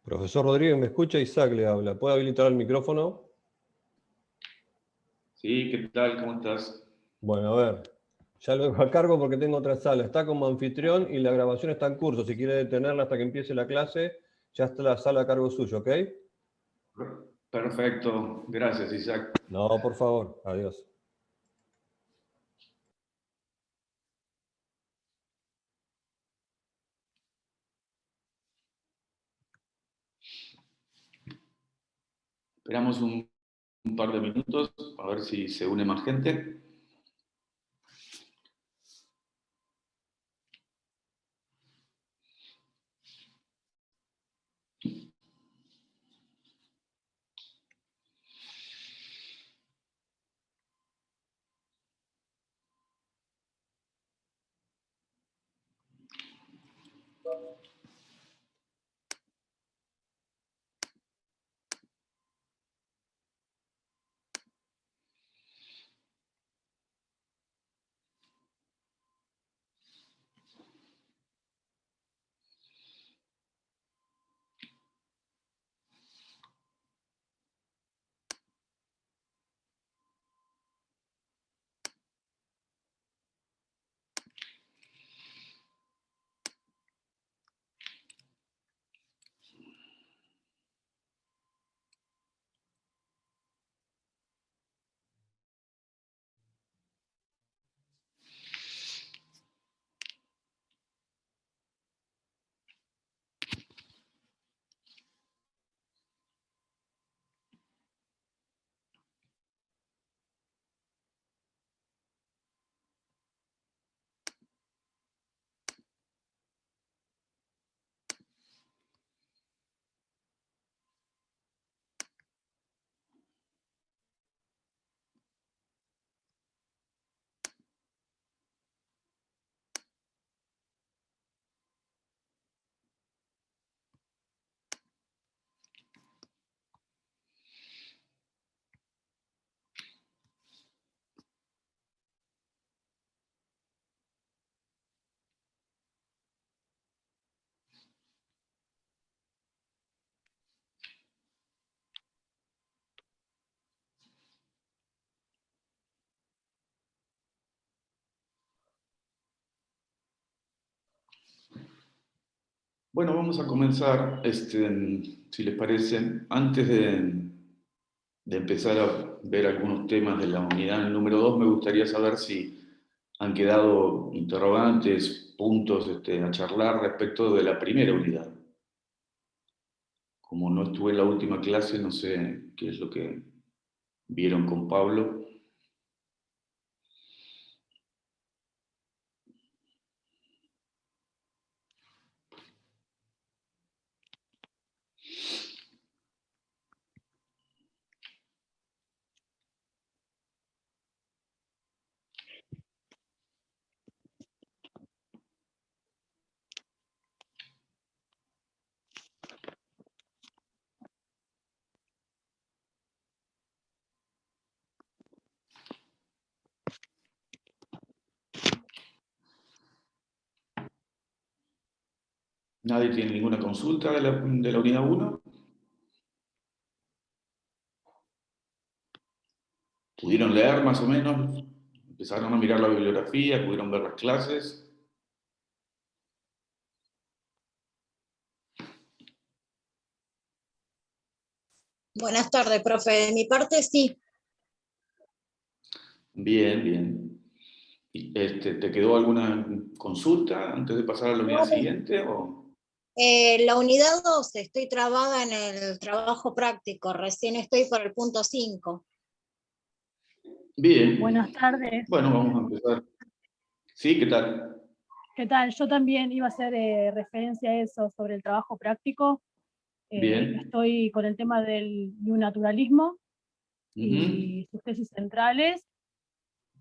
Profesor Rodríguez, ¿me escucha? Isaac le habla. ¿Puede habilitar el micrófono? Sí, ¿qué tal? ¿Cómo estás? Bueno, a ver. Ya lo dejo a cargo porque tengo otra sala. Está como anfitrión y la grabación está en curso. Si quiere detenerla hasta que empiece la clase, ya está la sala a cargo suyo, ¿ok? Perfecto, gracias, Isaac. No, por favor. Adiós. Esperamos un par de minutos a ver si se une más gente. Bueno, vamos a comenzar, si les parece, antes de empezar a ver algunos temas de la unidad número 2, me gustaría saber si han quedado interrogantes, puntos a charlar respecto de la primera unidad. Como no estuve en la última clase, no sé qué es lo que vieron con Pablo. ¿Nadie tiene ninguna consulta de la unidad 1? ¿Pudieron leer más o menos? ¿Empezaron a mirar la bibliografía? ¿Pudieron ver las clases? Buenas tardes, profe. De mi parte, sí. Bien, bien. ¿Te quedó alguna consulta antes de pasar a la unidad siguiente? La unidad 2, estoy trabada en el trabajo práctico. Recién estoy por el punto 5. Bien. Buenas tardes. Bueno, vamos a empezar. ¿Sí? ¿Qué tal? ¿Qué tal? Yo también iba a hacer referencia a eso sobre el trabajo práctico. Bien. Estoy con el tema del naturalismo y sus tesis centrales.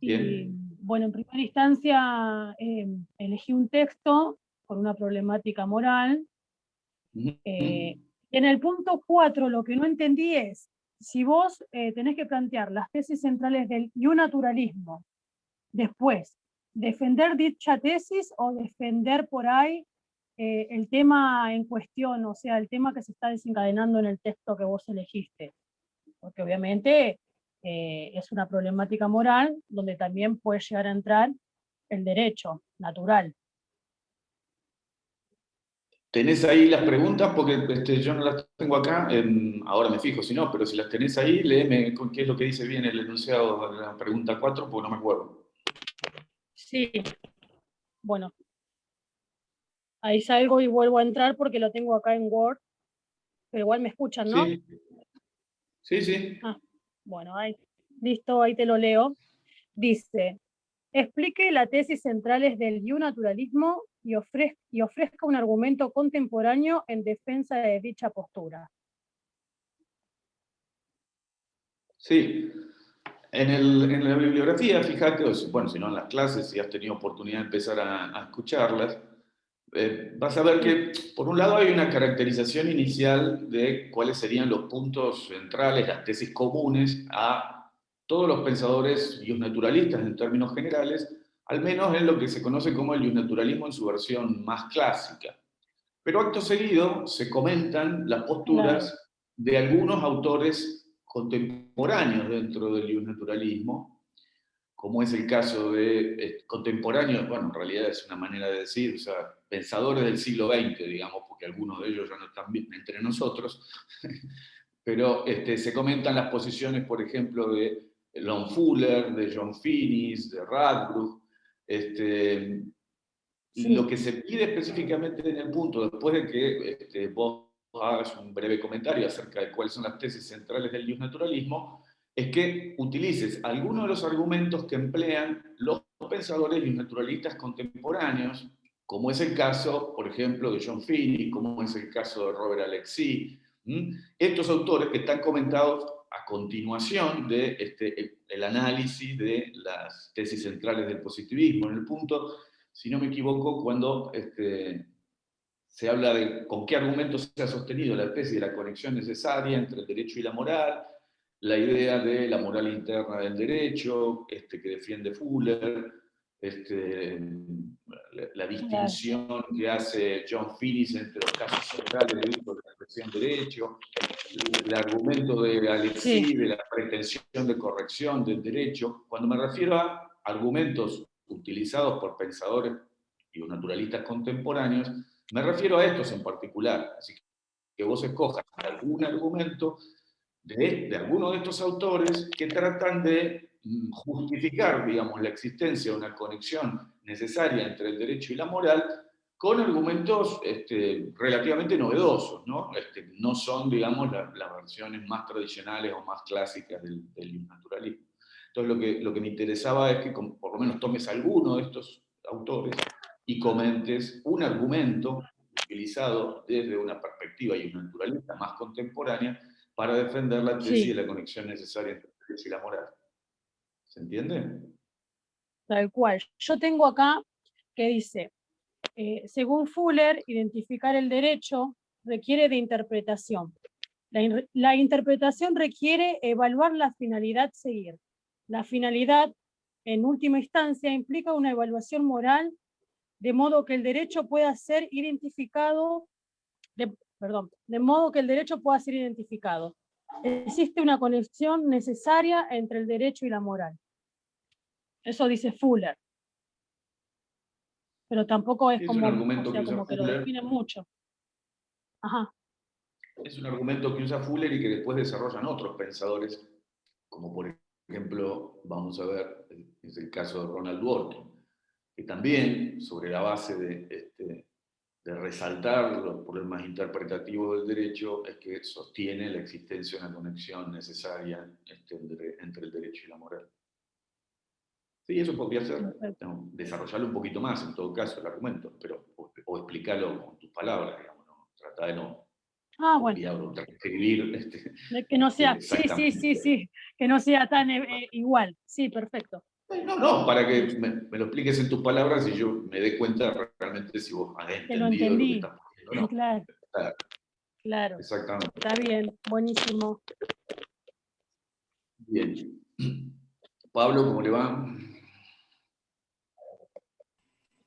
Bien. Y bueno, en primera instancia elegí un texto con una problemática moral. Y en el punto 4 lo que no entendí es, si vos tenés que plantear las tesis centrales del naturalismo, después, defender dicha tesis o defender por ahí el tema en cuestión, o sea, el tema que se está desencadenando en el texto que vos elegiste. Porque obviamente es una problemática moral donde también puede llegar a entrar el derecho natural. ¿Tenés ahí las preguntas? Porque yo no las tengo acá, ahora me fijo, si no, pero si las tenés ahí, léeme qué es lo que dice bien el enunciado de la pregunta 4, porque no me acuerdo. Sí, bueno. Ahí salgo y vuelvo a entrar porque lo tengo acá en Word, pero igual me escuchan, ¿no? Sí, sí, sí. Ah, bueno, ahí, listo, ahí te lo leo. Dice, explique las tesis centrales del naturalismo y ofrezca un argumento contemporáneo en defensa de dicha postura. Sí. En la bibliografía, fíjate, bueno, si no en las clases, si has tenido oportunidad de empezar a escucharlas, vas a ver que, por un lado, hay una caracterización inicial de cuáles serían los puntos centrales, las tesis comunes a todos los pensadores naturalistas en términos generales, al menos en lo que se conoce como el naturalismo en su versión más clásica. Pero acto seguido se comentan las posturas de algunos autores contemporáneos dentro del naturalismo, como es el caso de contemporáneos, bueno, en realidad es una manera de decir, o sea, pensadores del siglo XX, digamos, porque algunos de ellos ya no están entre nosotros, pero se comentan las posiciones, por ejemplo, de Lon Fuller, de John Finnis, de Radbruch. Sí. Lo que se pide específicamente en el punto, después de que vos hagas un breve comentario acerca de cuáles son las tesis centrales del naturalismo, es que utilices algunos de los argumentos que emplean los pensadores naturalistas contemporáneos, como es el caso, por ejemplo, de John Finney, como es el caso de Robert Alexis. Estos autores que están comentados a continuación de el análisis de las tesis centrales del positivismo, en el punto, si no me equivoco, cuando se habla de con qué argumentos se ha sostenido la tesis de la conexión necesaria entre el derecho y la moral, la idea de la moral interna del derecho, que defiende Fuller, la distinción que hace John Finnis entre los casos centrales de uso de la expresión derecho, el argumento de Alexis, Sí. de la pretensión de corrección del derecho. Cuando me refiero a argumentos utilizados por pensadores y naturalistas contemporáneos, me refiero a estos en particular. Así que vos escojas algún argumento de alguno de estos autores que tratan de justificar, digamos, la existencia de una conexión necesaria entre el derecho y la moral con argumentos relativamente novedosos, ¿no? No son, digamos, las versiones más tradicionales o más clásicas del naturalismo. Entonces, lo que me interesaba es que por lo menos tomes alguno de estos autores y comentes un argumento utilizado desde una perspectiva naturalista más contemporánea para defender la tesis Sí. de la conexión necesaria entre el derecho y la moral. ¿Se entiende? Tal cual. Yo tengo acá que dice, según Fuller, identificar el derecho requiere de interpretación. La interpretación requiere evaluar la finalidad seguir. La finalidad, en última instancia, implica una evaluación moral, de modo que el derecho pueda ser identificado, de modo que el derecho pueda ser identificado. Existe una conexión necesaria entre el derecho y la moral. Eso dice Fuller. Pero tampoco es como, un argumento, o sea, que usa como que lo Fuller. define mucho. Ajá. Es un argumento que usa Fuller y que después desarrollan otros pensadores, como por ejemplo, vamos a ver, es el caso de Ronald Dworkin, que también, sobre la base de resaltar los problemas interpretativos del derecho, es que sostiene la existencia de una conexión necesaria entre el derecho y la moral. Sí, eso podría ser, desarrollarlo un poquito más, en todo caso, el argumento, pero, o explicarlo con tus palabras, digamos, ¿no? Trata de no copiar o transcribir. Que no sea, sí, que no sea tan igual. Sí, perfecto. No, para que me lo expliques en tus palabras y yo me dé cuenta realmente si vos has entendido lo que estás poniendo, ¿no? Claro. Claro. Exactamente. Está bien, buenísimo. Bien. Pablo, ¿cómo le va?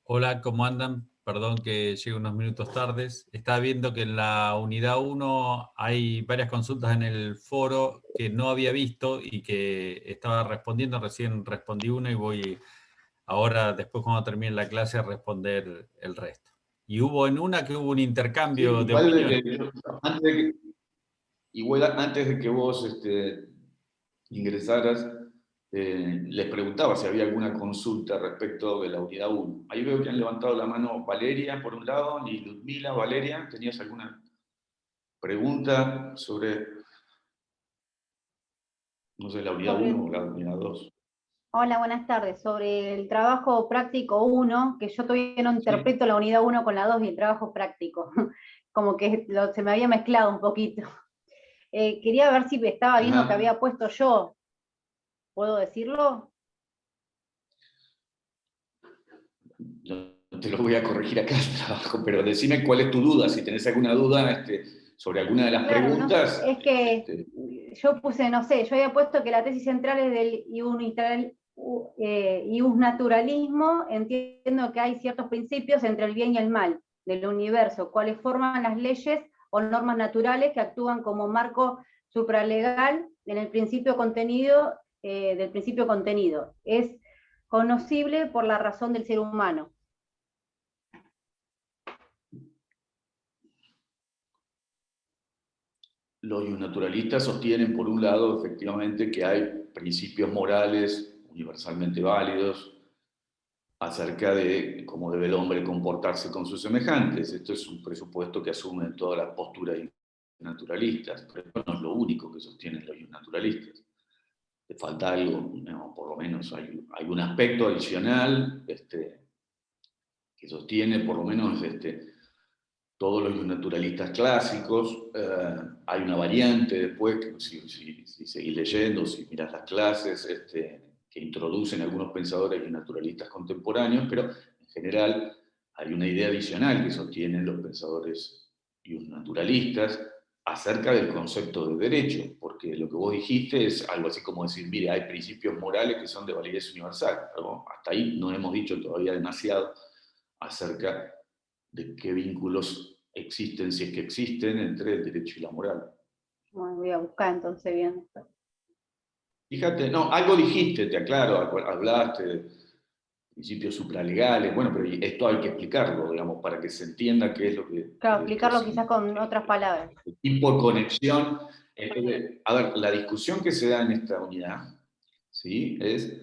Hola, ¿cómo andan? perdón que llegue unos minutos tardes. Estaba viendo que en la unidad 1 hay varias consultas en el foro que no había visto y que estaba respondiendo. Recién respondí una y voy ahora, después cuando termine la clase, a responder el resto. Y hubo en una que hubo un intercambio de opiniones. Igual antes de que vos ingresaras, les preguntaba si había alguna consulta respecto de la unidad 1. Ahí veo que han levantado la mano Valeria, por un lado, y Ludmila. Valeria, ¿tenías alguna pregunta sobre, no sé, la unidad 1 o la unidad 2? Hola, buenas tardes. Sobre el trabajo práctico 1, que yo todavía no interpreto la unidad 1 con la 2 y el trabajo práctico. Como que se me había mezclado un poquito. Quería ver si estaba bien lo que había puesto yo. ¿Puedo decirlo? No te lo voy a corregir acá el trabajo, pero decime cuál es tu duda. Si tenés alguna duda sobre alguna de las preguntas. No, es que yo puse, no sé, yo había puesto que la tesis central es del iusnaturalismo. Entiendo que hay ciertos principios entre el bien y el mal del universo, cuáles forman las leyes o normas naturales que actúan como marco supralegal en el principio contenido del principio contenido. Es conocible por la razón del ser humano. Los naturalistas sostienen, por un lado, efectivamente, que hay principios morales universalmente válidos acerca de cómo debe el hombre comportarse con sus semejantes. Esto es un presupuesto que asumen todas las posturas naturalistas, pero no es lo único que sostienen los naturalistas. Le falta algo, no, por lo menos hay un aspecto adicional que sostiene por lo menos todos los naturalistas clásicos. Hay una variante después, que si seguís leyendo, si mirás las clases, que introducen algunos pensadores y naturalistas contemporáneos, pero en general hay una idea adicional que sostienen los pensadores y los naturalistas acerca del concepto de derecho, porque lo que vos dijiste es algo así como decir, mire, hay principios morales que son de validez universal. Pero hasta ahí no hemos dicho todavía demasiado acerca de qué vínculos existen, si es que existen, entre el derecho y la moral. Bueno, voy a buscar entonces bien. Fíjate, no, algo dijiste, te aclaro, hablaste de principios supralegales, bueno, pero esto hay que explicarlo, digamos, para que se entienda qué es lo que... Claro, explicarlo quizás con otras palabras. El tipo de conexión. A ver, la discusión que se da en esta unidad, ¿sí?, es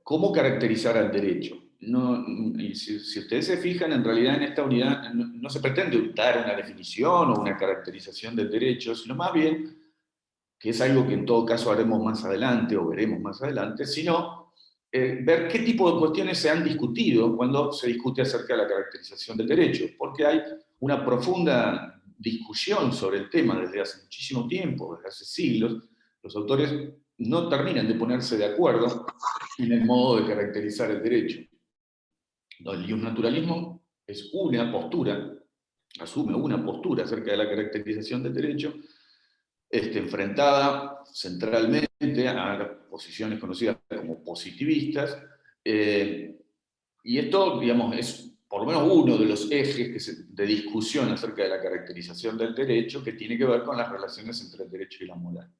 cómo caracterizar al derecho. No, y si ustedes se fijan, en realidad en esta unidad no se pretende dar una definición o una caracterización del derecho, sino más bien, que es algo que en todo caso haremos más adelante o veremos más adelante, sino ver qué tipo de cuestiones se han discutido cuando se discute acerca de la caracterización del derecho, porque hay una profunda discusión sobre el tema desde hace muchísimo tiempo, desde hace siglos. Los autores no terminan de ponerse de acuerdo en el modo de caracterizar el derecho. El iusnaturalismo es una postura, asume una postura acerca de la caracterización del derecho, enfrentada centralmente a las posiciones conocidas como positivistas, y esto, digamos, es por lo menos uno de los ejes de discusión acerca de la caracterización del derecho, que tiene que ver con las relaciones entre el derecho y la moral.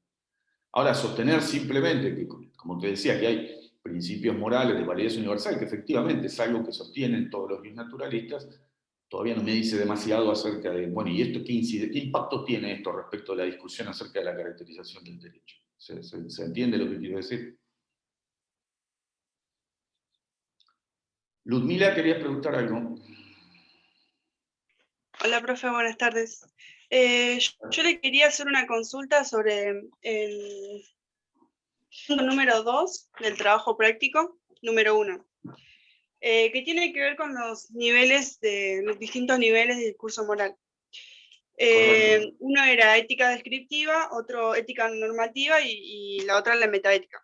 Ahora, sostener simplemente que, como te decía, que hay principios morales de validez universal, que efectivamente es algo que sostienen todos los naturalistas, todavía no me dice demasiado acerca de, bueno, ¿y esto qué impacto tiene esto respecto a la discusión acerca de la caracterización del derecho? ¿Se entiende lo que quiero decir? Ludmila, ¿querías preguntar algo? Hola, profe, buenas tardes. Yo le quería hacer una consulta sobre el punto número 2 del trabajo práctico, número 1, que tiene que ver con los distintos niveles de discurso moral. Uno era ética descriptiva, otro ética normativa y la otra la metaética.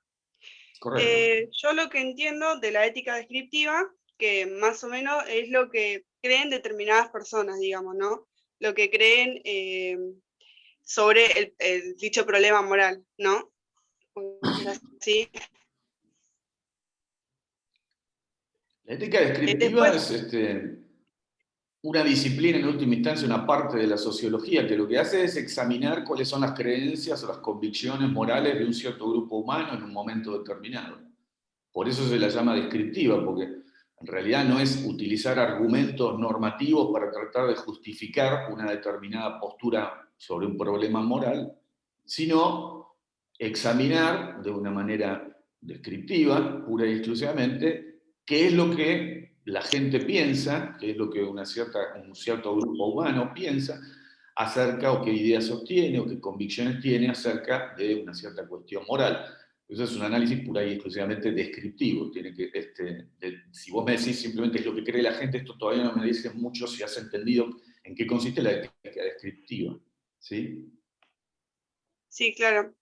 Yo lo que entiendo de la ética descriptiva, que más o menos es lo que creen determinadas personas, digamos, ¿no? Lo que creen sobre el dicho problema moral, ¿no? ¿Sí? La ética descriptiva es una disciplina, en última instancia, una parte de la sociología, que lo que hace es examinar cuáles son las creencias o las convicciones morales de un cierto grupo humano en un momento determinado. Por eso se la llama descriptiva, porque en realidad no es utilizar argumentos normativos para tratar de justificar una determinada postura sobre un problema moral, sino examinar de una manera descriptiva, pura y exclusivamente, qué es lo que la gente piensa, qué es lo que un cierto grupo humano piensa acerca, o qué ideas obtiene, o qué convicciones tiene acerca de una cierta cuestión moral. Eso es un análisis pura y exclusivamente descriptivo. Tiene que, si vos me decís simplemente es lo que cree la gente, esto todavía no me dice mucho si has entendido en qué consiste la ética descriptiva. ¿Sí? Sí, claro.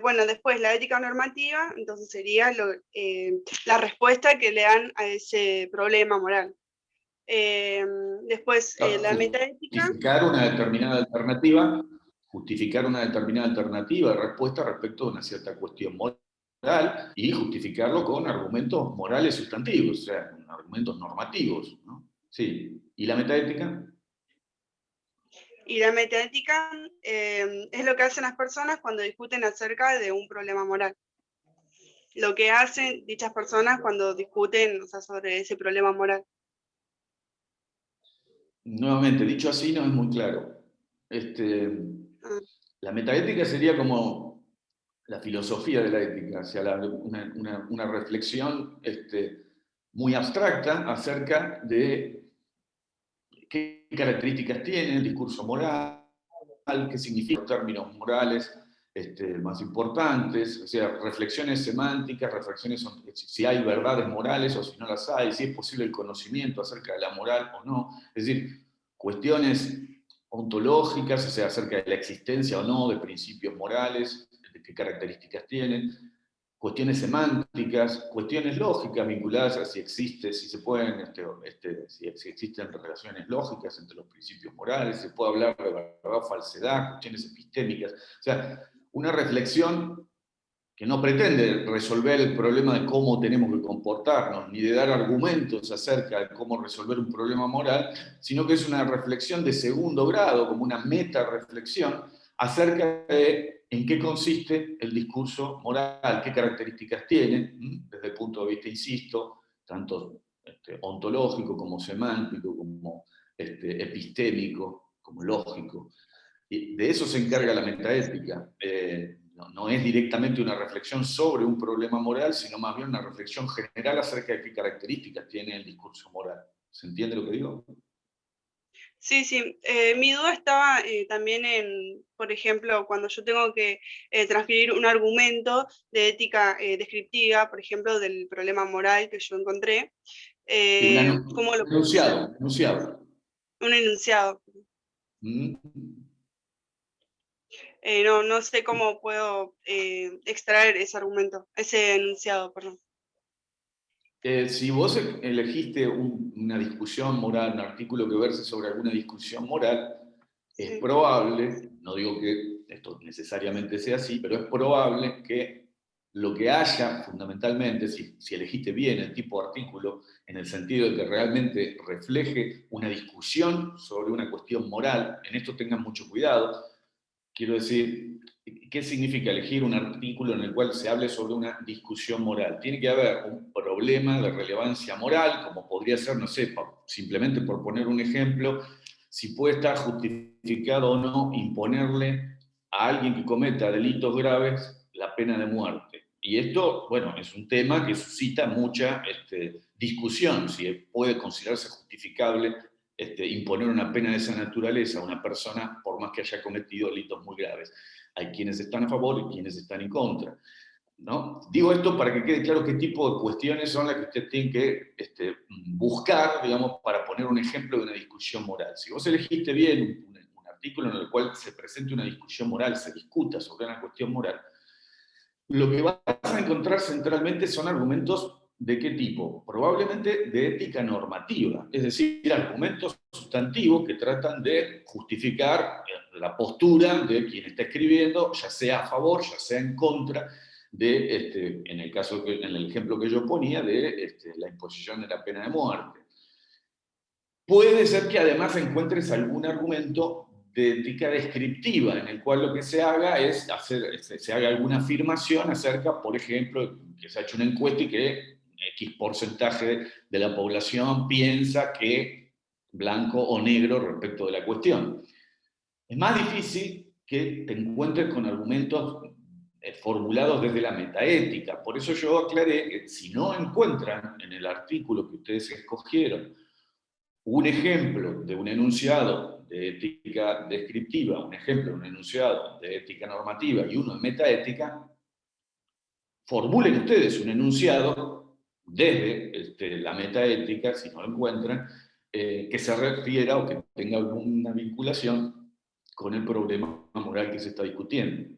Bueno, después la ética normativa, entonces sería la respuesta que le dan a ese problema moral. Después la metaética. Justificar una determinada alternativa de respuesta respecto de una cierta cuestión moral y justificarlo con argumentos morales sustantivos, o sea, con argumentos normativos, ¿no? Sí. ¿Y la metaética? Y la metaética es lo que hacen las personas cuando discuten acerca de un problema moral. Lo que hacen dichas personas cuando discuten, o sea, sobre ese problema moral. Nuevamente, dicho así, no es muy claro. La metaética sería como la filosofía de la ética, o sea, una reflexión muy abstracta acerca de qué características tiene el discurso moral, qué significan los términos morales más importantes, o sea, reflexiones semánticas, reflexiones sobre si hay verdades morales o si no las hay, si es posible el conocimiento acerca de la moral o no, es decir, cuestiones ontológicas, o sea, acerca de la existencia o no de principios morales, de qué características tienen, cuestiones semánticas, cuestiones lógicas vinculadas a si existe, si se pueden, si existen relaciones lógicas entre los principios morales, se puede hablar de verdad, falsedad, cuestiones epistémicas, o sea, una reflexión que no pretende resolver el problema de cómo tenemos que comportarnos, ni de dar argumentos acerca de cómo resolver un problema moral, sino que es una reflexión de segundo grado, como una meta-reflexión, acerca de en qué consiste el discurso moral, qué características tiene, desde el punto de vista, insisto, tanto ontológico como semántico, como epistémico, como lógico. Y de eso se encarga la metaética. No es directamente una reflexión sobre un problema moral, sino más bien una reflexión general acerca de qué características tiene el discurso moral. ¿Se entiende lo que digo? Sí, sí. Mi duda estaba también en, por ejemplo, cuando yo tengo que transcribir un argumento de ética descriptiva, por ejemplo, del problema moral que yo encontré. ¿Cómo lo puedo hacer? Enunciado. Un enunciado. No sé cómo puedo extraer ese argumento, ese enunciado, perdón. Si vos elegiste una discusión moral, un artículo que verse sobre alguna discusión moral, es probable, no digo que esto necesariamente sea así, pero es probable que lo que haya fundamentalmente, si elegiste bien el tipo de artículo, en el sentido de que realmente refleje una discusión sobre una cuestión moral, en esto tengan mucho cuidado. Quiero decir, ¿qué significa elegir un artículo en el cual se hable sobre una discusión moral? Tiene que haber un problema de relevancia moral, como podría ser, no sé, simplemente por poner un ejemplo, si puede estar justificado o no imponerle a alguien que cometa delitos graves la pena de muerte. Y esto, bueno, es un tema que suscita mucha discusión, si puede considerarse justificable imponer una pena de esa naturaleza a una persona por más que haya cometido delitos muy graves. Hay quienes están a favor y quienes están en contra, ¿no? Digo esto para que quede claro qué tipo de cuestiones son las que usted tiene que buscar, digamos, para poner un ejemplo de una discusión moral. Si vos elegiste bien un artículo en el cual se presente una discusión moral, se discuta sobre una cuestión moral, lo que vas a encontrar centralmente son argumentos ¿de qué tipo? Probablemente de ética normativa, es decir, argumentos sustantivos que tratan de justificar la postura de quien está escribiendo, ya sea a favor, ya sea en contra en el ejemplo que yo ponía, de la imposición de la pena de muerte. Puede ser que además encuentres algún argumento de ética descriptiva, en el cual lo que se haga es se haga alguna afirmación acerca, por ejemplo, que se ha hecho una encuesta y que X porcentaje de la población piensa que blanco o negro respecto de la cuestión. Es más difícil que te encuentres con argumentos formulados desde la metaética. Por eso yo aclaré que si no encuentran en el artículo que ustedes escogieron un ejemplo de un enunciado de ética descriptiva, un ejemplo de un enunciado de ética normativa y uno de metaética, formulen ustedes un enunciado desde la metaética, si no lo encuentran, que se refiera o que tenga alguna vinculación con el problema moral que se está discutiendo.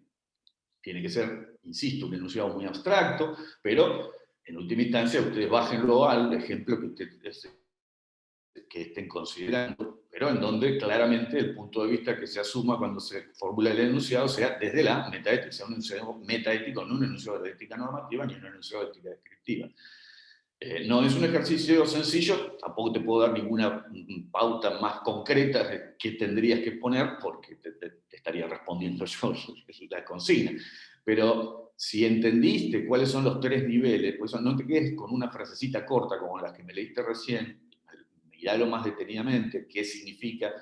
Tiene que ser, insisto, un enunciado muy abstracto, pero en última instancia ustedes bájenlo al ejemplo que ustedes estén considerando, pero en donde claramente el punto de vista que se asuma cuando se formula el enunciado sea desde la metaética, sea un enunciado metaético, no un enunciado de ética normativa ni un enunciado de ética descriptiva. No es un ejercicio sencillo, tampoco te puedo dar ninguna pauta más concreta de qué tendrías que poner, porque te estaría respondiendo yo la consigna. Pero si entendiste cuáles son los 3 niveles, pues no te quedes con una frasecita corta como las que me leíste recién, miralo más detenidamente, qué significa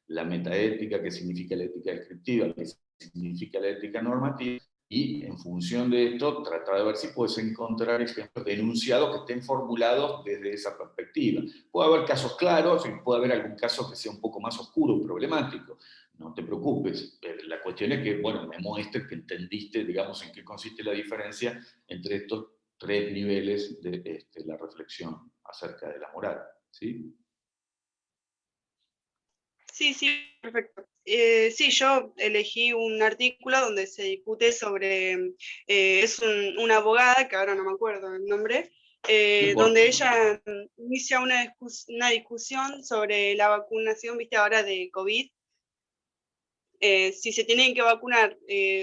la metaética, qué significa la ética descriptiva, qué significa la ética normativa, y en función de esto, trata de ver si puedes encontrar ejemplos de enunciados que estén formulados desde esa perspectiva. Puede haber casos claros, y puede haber algún caso que sea un poco más oscuro, problemático. No te preocupes. La cuestión es que, bueno, me muestres que entendiste, digamos, en qué consiste la diferencia entre estos 3 niveles de la reflexión acerca de la moral. ¿Sí? Sí, perfecto. Sí, yo elegí un artículo donde se discute sobre, es una abogada, que ahora no me acuerdo el nombre, donde ella inicia una discusión sobre la vacunación, viste, ahora de COVID. Si se tienen que vacunar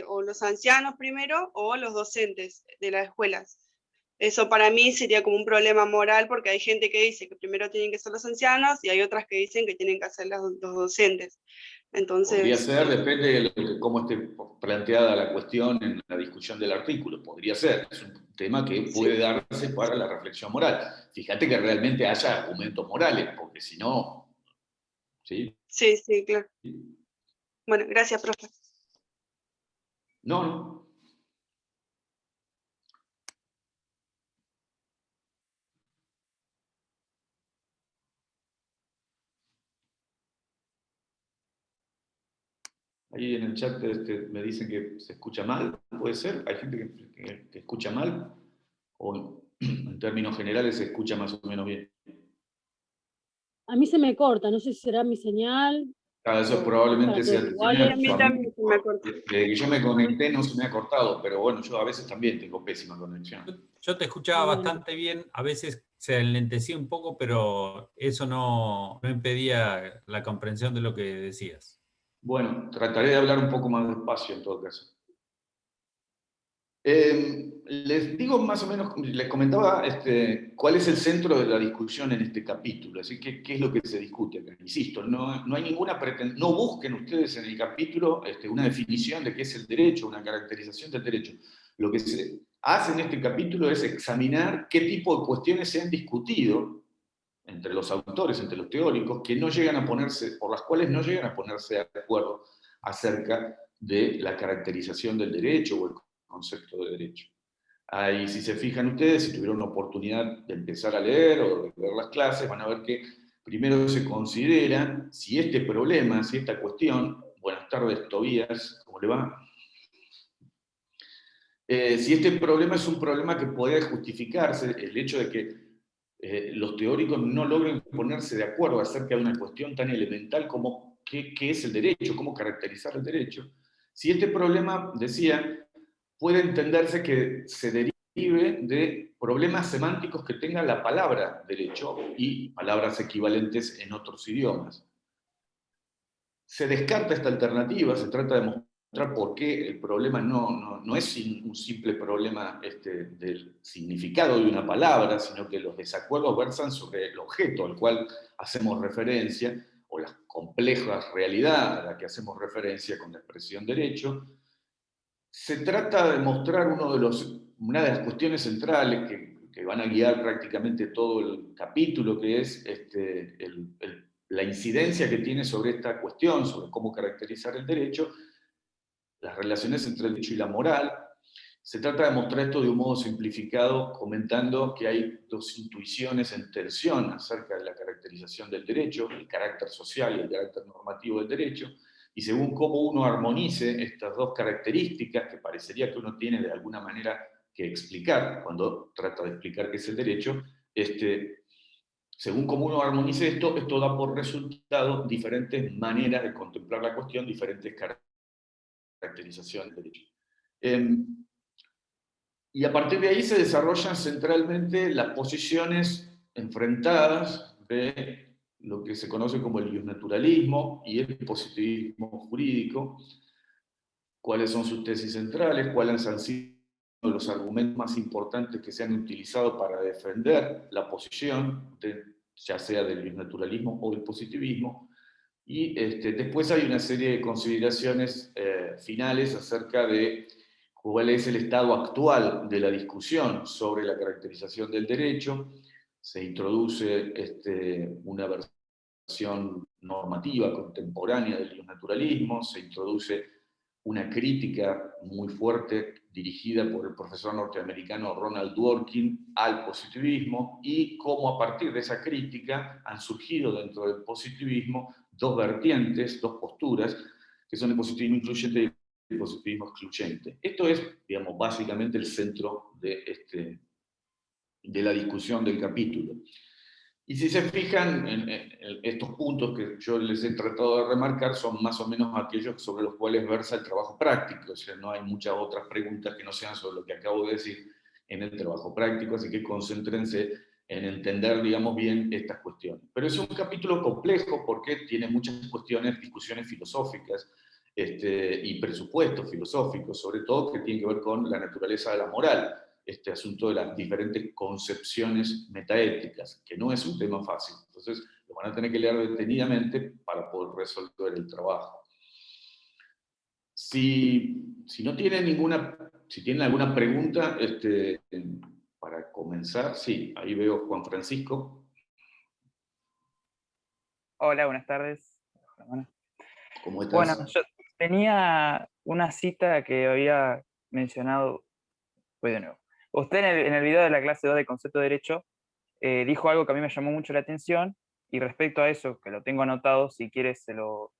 o los ancianos primero o los docentes de las escuelas. Eso para mí sería como un problema moral, porque hay gente que dice que primero tienen que ser los ancianos y hay otras que dicen que tienen que hacer los docentes. Entonces, podría ser, depende de cómo esté planteada la cuestión en la discusión del artículo. Podría ser, es un tema que puede darse para la reflexión moral. Fíjate que realmente haya argumentos morales, porque si no... ¿Sí? Sí, claro. Bueno, gracias, profe. No. Ahí en el chat me dicen que se escucha mal, ¿puede ser? Hay gente que escucha mal, o en términos generales se escucha más o menos bien. A mí se me corta, no sé si será mi señal. Eso probablemente sea tu señal. A mí también se me corta. Desde que yo me conecté no se me ha cortado, pero bueno, yo a veces también tengo pésima conexión. Yo te escuchaba bastante bien, a veces se enlentecía un poco, pero eso no impedía la comprensión de lo que decías. Bueno, trataré de hablar un poco más despacio en todo caso. Les digo más o menos, les comentaba cuál es el centro de la discusión en este capítulo, así que qué es lo que se discute acá. Insisto, no hay ninguna pretensión, no busquen ustedes en el capítulo una definición de qué es el derecho, una caracterización del derecho. Lo que se hace en este capítulo es examinar qué tipo de cuestiones se han discutido entre los autores, entre los teóricos, que no llegan a ponerse, por las cuales no llegan a ponerse de acuerdo acerca de la caracterización del derecho o el concepto de derecho. Ahí, si se fijan ustedes, si tuvieron la oportunidad de empezar a leer o de ver las clases, van a ver que primero se considera si este problema, si esta cuestión, buenas tardes Tobías, ¿cómo le va? Si este problema es un problema que puede justificarse, el hecho de que los teóricos no logren ponerse de acuerdo acerca de una cuestión tan elemental como qué es el derecho, cómo caracterizar el derecho. Si este problema, decía, puede entenderse que se derive de problemas semánticos que tenga la palabra derecho y palabras equivalentes en otros idiomas. Se descarta esta alternativa, se trata de por qué el problema no es un simple problema del significado de una palabra, sino que los desacuerdos versan sobre el objeto al cual hacemos referencia, o la compleja realidad a la que hacemos referencia con la expresión derecho. Se trata de mostrar una de las cuestiones centrales que van a guiar prácticamente todo el capítulo, que es la incidencia que tiene sobre esta cuestión, sobre cómo caracterizar el derecho, las relaciones entre el derecho y la moral. Se trata de mostrar esto de un modo simplificado, comentando que hay dos intuiciones en tensión acerca de la caracterización del derecho, el carácter social y el carácter normativo del derecho, y según cómo uno armonice estas dos características, que parecería que uno tiene de alguna manera que explicar cuando trata de explicar qué es el derecho, según cómo uno armonice esto da por resultado diferentes maneras de contemplar la cuestión, diferentes caracterizaciones del derecho. Y a partir de ahí se desarrollan centralmente las posiciones enfrentadas de lo que se conoce como el justnaturalismo y el positivismo jurídico, cuáles son sus tesis centrales, cuáles han sido los argumentos más importantes que se han utilizado para defender la posición, ya sea del justnaturalismo o del positivismo, y después hay una serie de consideraciones finales acerca de cuál es el estado actual de la discusión sobre la caracterización del derecho. Se introduce una versión normativa contemporánea del justnaturalismo, se introduce una crítica muy fuerte dirigida por el profesor norteamericano Ronald Dworkin al positivismo, y cómo a partir de esa crítica han surgido dentro del positivismo dos vertientes, dos posturas, que son el positivismo incluyente y el positivismo excluyente. Esto es, digamos, básicamente el centro de la discusión del capítulo. Y si se fijan, en estos puntos que yo les he tratado de remarcar son más o menos aquellos sobre los cuales versa el trabajo práctico, o sea, no hay muchas otras preguntas que no sean sobre lo que acabo de decir en el trabajo práctico, así que concéntrense en entender, digamos, bien estas cuestiones. Pero es un capítulo complejo porque tiene muchas cuestiones, discusiones filosóficas y presupuestos filosóficos, sobre todo, que tienen que ver con la naturaleza de la moral, este asunto de las diferentes concepciones metaéticas, que no es un tema fácil. Entonces, lo van a tener que leer detenidamente para poder resolver el trabajo. Si no tienen si tienen alguna pregunta para comenzar, sí, ahí veo Juan Francisco. Hola, buenas tardes. ¿Cómo estás? Bueno, yo tenía una cita que había mencionado, pues de nuevo. Usted en el video de la clase 2 de Concepto de Derecho dijo algo que a mí me llamó mucho la atención, y respecto a eso, que lo tengo anotado, si quieres se lo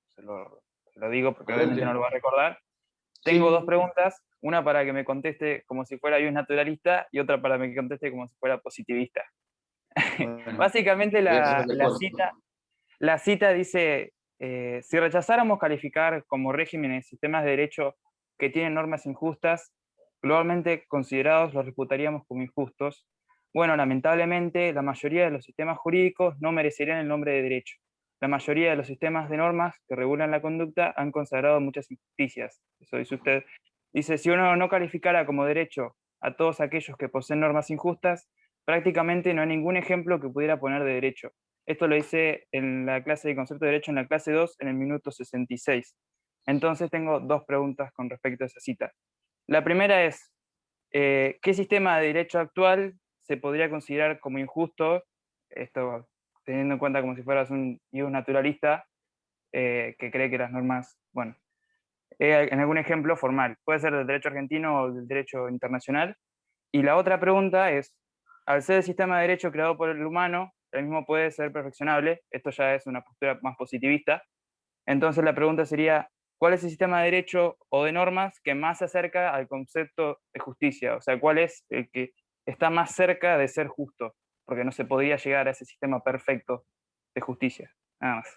digo, porque obviamente no lo va a recordar. Tengo dos preguntas, una para que me conteste como si fuera justnaturalista y otra para que me conteste como si fuera positivista. Bueno, básicamente la cita dice, si rechazáramos calificar como regímenes sistemas de derecho que tienen normas injustas, globalmente considerados los reputaríamos como injustos. Bueno, lamentablemente la mayoría de los sistemas jurídicos no merecerían el nombre de derecho. La mayoría de los sistemas de normas que regulan la conducta han consagrado muchas injusticias. Eso dice usted. Dice, si uno no calificara como derecho a todos aquellos que poseen normas injustas, prácticamente no hay ningún ejemplo que pudiera poner de derecho. Esto lo hice en la clase de Concepto de Derecho, en la clase 2, en el minuto 66. Entonces tengo dos preguntas con respecto a esa cita. La primera es, ¿qué sistema de derecho actual se podría considerar como injusto? Esto teniendo en cuenta como si fueras un naturalista que cree que las normas, bueno, en algún ejemplo formal, puede ser del derecho argentino o del derecho internacional. Y la otra pregunta es, al ser el sistema de derecho creado por el humano, el mismo puede ser perfeccionable, esto ya es una postura más positivista. Entonces la pregunta sería, ¿cuál es el sistema de derecho o de normas que más se acerca al concepto de justicia? O sea, ¿cuál es el que está más cerca de ser justo? Porque no se podría llegar a ese sistema perfecto de justicia. Nada más.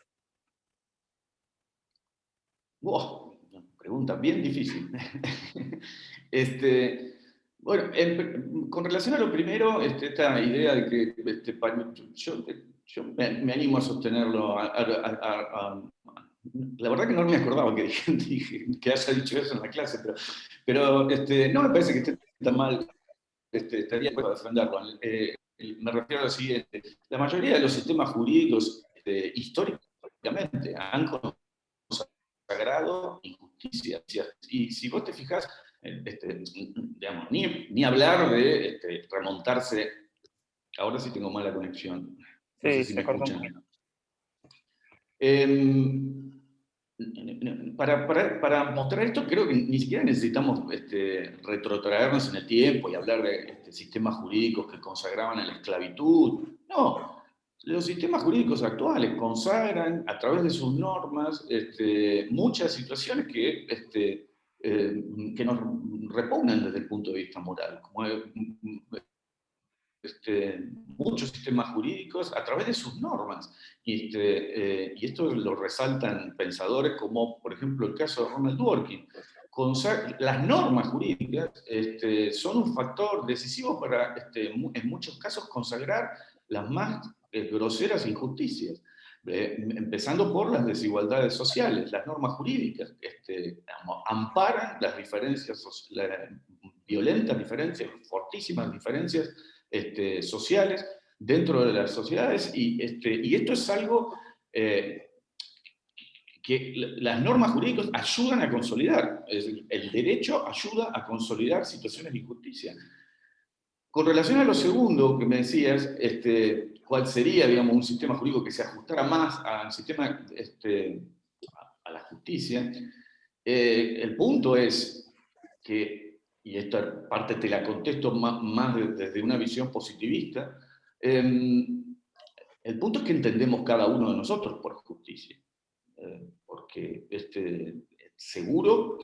Wow, una pregunta bien difícil. Bueno, con relación a lo primero, esta idea de que yo me animo a sostenerlo, la verdad que no me acordaba que, que haya dicho eso en la clase, pero no me parece que esté tan mal, estaría para defenderlo. Me refiero a lo siguiente, la mayoría de los sistemas jurídicos históricamente han consagrado injusticias, y si vos te fijas, digamos, ni hablar de remontarse, ahora sí tengo mala conexión, no sé Sí, si se me cortó un escuchan. Para mostrar esto, creo que ni siquiera necesitamos retrotraernos en el tiempo y hablar de sistemas jurídicos que consagraban a la esclavitud. No, los sistemas jurídicos actuales consagran a través de sus normas muchas situaciones que nos repugnan desde el punto de vista moral, como muchos sistemas jurídicos a través de sus normas. Y esto lo resaltan pensadores como, por ejemplo, el caso de Ronald Dworkin. Las normas jurídicas son un factor decisivo para, en muchos casos, consagrar las más groseras injusticias. Empezando por las desigualdades sociales. Las normas jurídicas amparan las diferencias, violentas diferencias, fortísimas diferencias sociales dentro de las sociedades, y esto es algo que las normas jurídicas ayudan a consolidar. Es decir, el derecho ayuda a consolidar situaciones de injusticia. Con relación a lo segundo que me decías, ¿cuál sería, digamos, un sistema jurídico que se ajustara más al sistema, a la justicia? El punto es que, y esta parte te la contesto más desde una visión positivista, el punto es que entendemos cada uno de nosotros por justicia. Porque seguro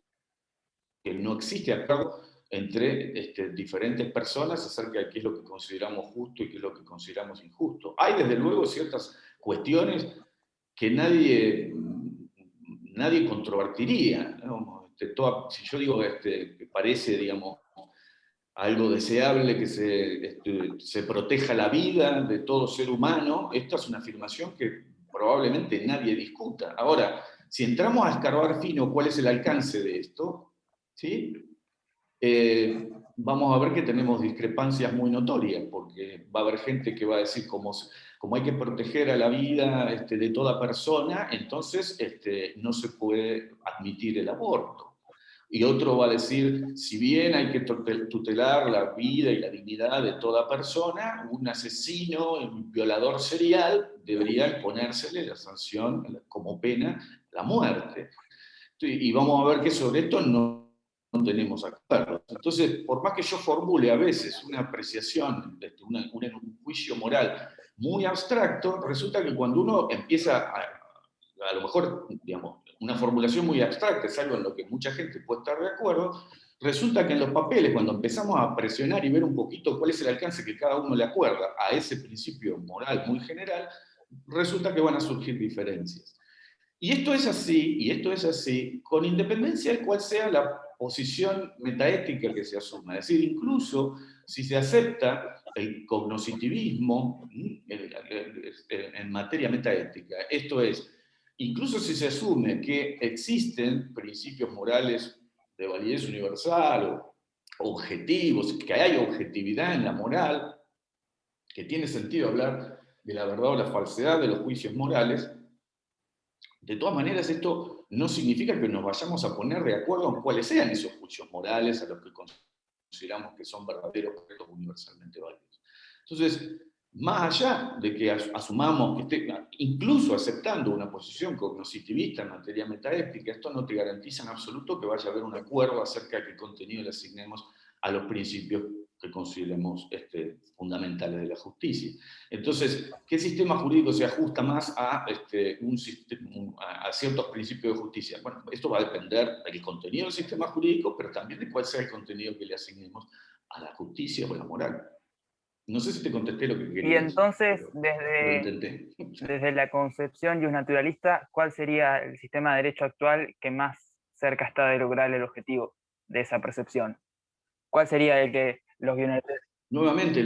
que no existe acuerdo entre diferentes personas acerca de qué es lo que consideramos justo y qué es lo que consideramos injusto. Hay desde luego ciertas cuestiones que nadie controvertiría, ¿no? Si yo digo que parece, digamos, algo deseable que se proteja la vida de todo ser humano, esta es una afirmación que probablemente nadie discuta. Ahora, si entramos a escarbar fino cuál es el alcance de esto, ¿sí? Vamos a ver que tenemos discrepancias muy notorias, porque va a haber gente que va a decir como hay que proteger a la vida de toda persona, entonces no se puede admitir el aborto. Y otro va a decir, si bien hay que tutelar la vida y la dignidad de toda persona, un asesino, un violador serial, debería ponérsele la sanción como pena, la muerte. Y vamos a ver que sobre esto no tenemos acuerdo. Entonces, por más que yo formule a veces una apreciación, un juicio moral muy abstracto, resulta que cuando uno empieza a lo mejor, digamos, una formulación muy abstracta, es algo en lo que mucha gente puede estar de acuerdo, resulta que en los papeles, cuando empezamos a presionar y ver un poquito cuál es el alcance que cada uno le acuerda a ese principio moral muy general, resulta que van a surgir diferencias. Y esto es así, con independencia de cuál sea la posición metaética que se asuma. Es decir, incluso si se acepta el cognoscitivismo en materia metaética, esto es, incluso si se asume que existen principios morales de validez universal o objetivos, que hay objetividad en la moral, que tiene sentido hablar de la verdad o la falsedad de los juicios morales, de todas maneras, esto no significa que nos vayamos a poner de acuerdo en cuáles sean esos juicios morales a los que consideramos que son verdaderos, correctos, universalmente válidos. Entonces, más allá de que asumamos que incluso aceptando una posición cognoscitivista en materia metaética, esto no te garantiza en absoluto que vaya a haber un acuerdo acerca de qué contenido le asignemos a los principios que consideremos fundamentales de la justicia. Entonces, ¿qué sistema jurídico se ajusta más a ciertos principios de justicia? Bueno, esto va a depender del contenido del sistema jurídico, pero también de cuál sea el contenido que le asignemos a la justicia o a la moral. No sé si te contesté lo que quería. Y entonces, pero intenté. desde la concepción naturalista, ¿cuál sería el sistema de derecho actual que más cerca está de lograr el objetivo de esa percepción? ¿Cuál sería el que los guionetes? Nuevamente,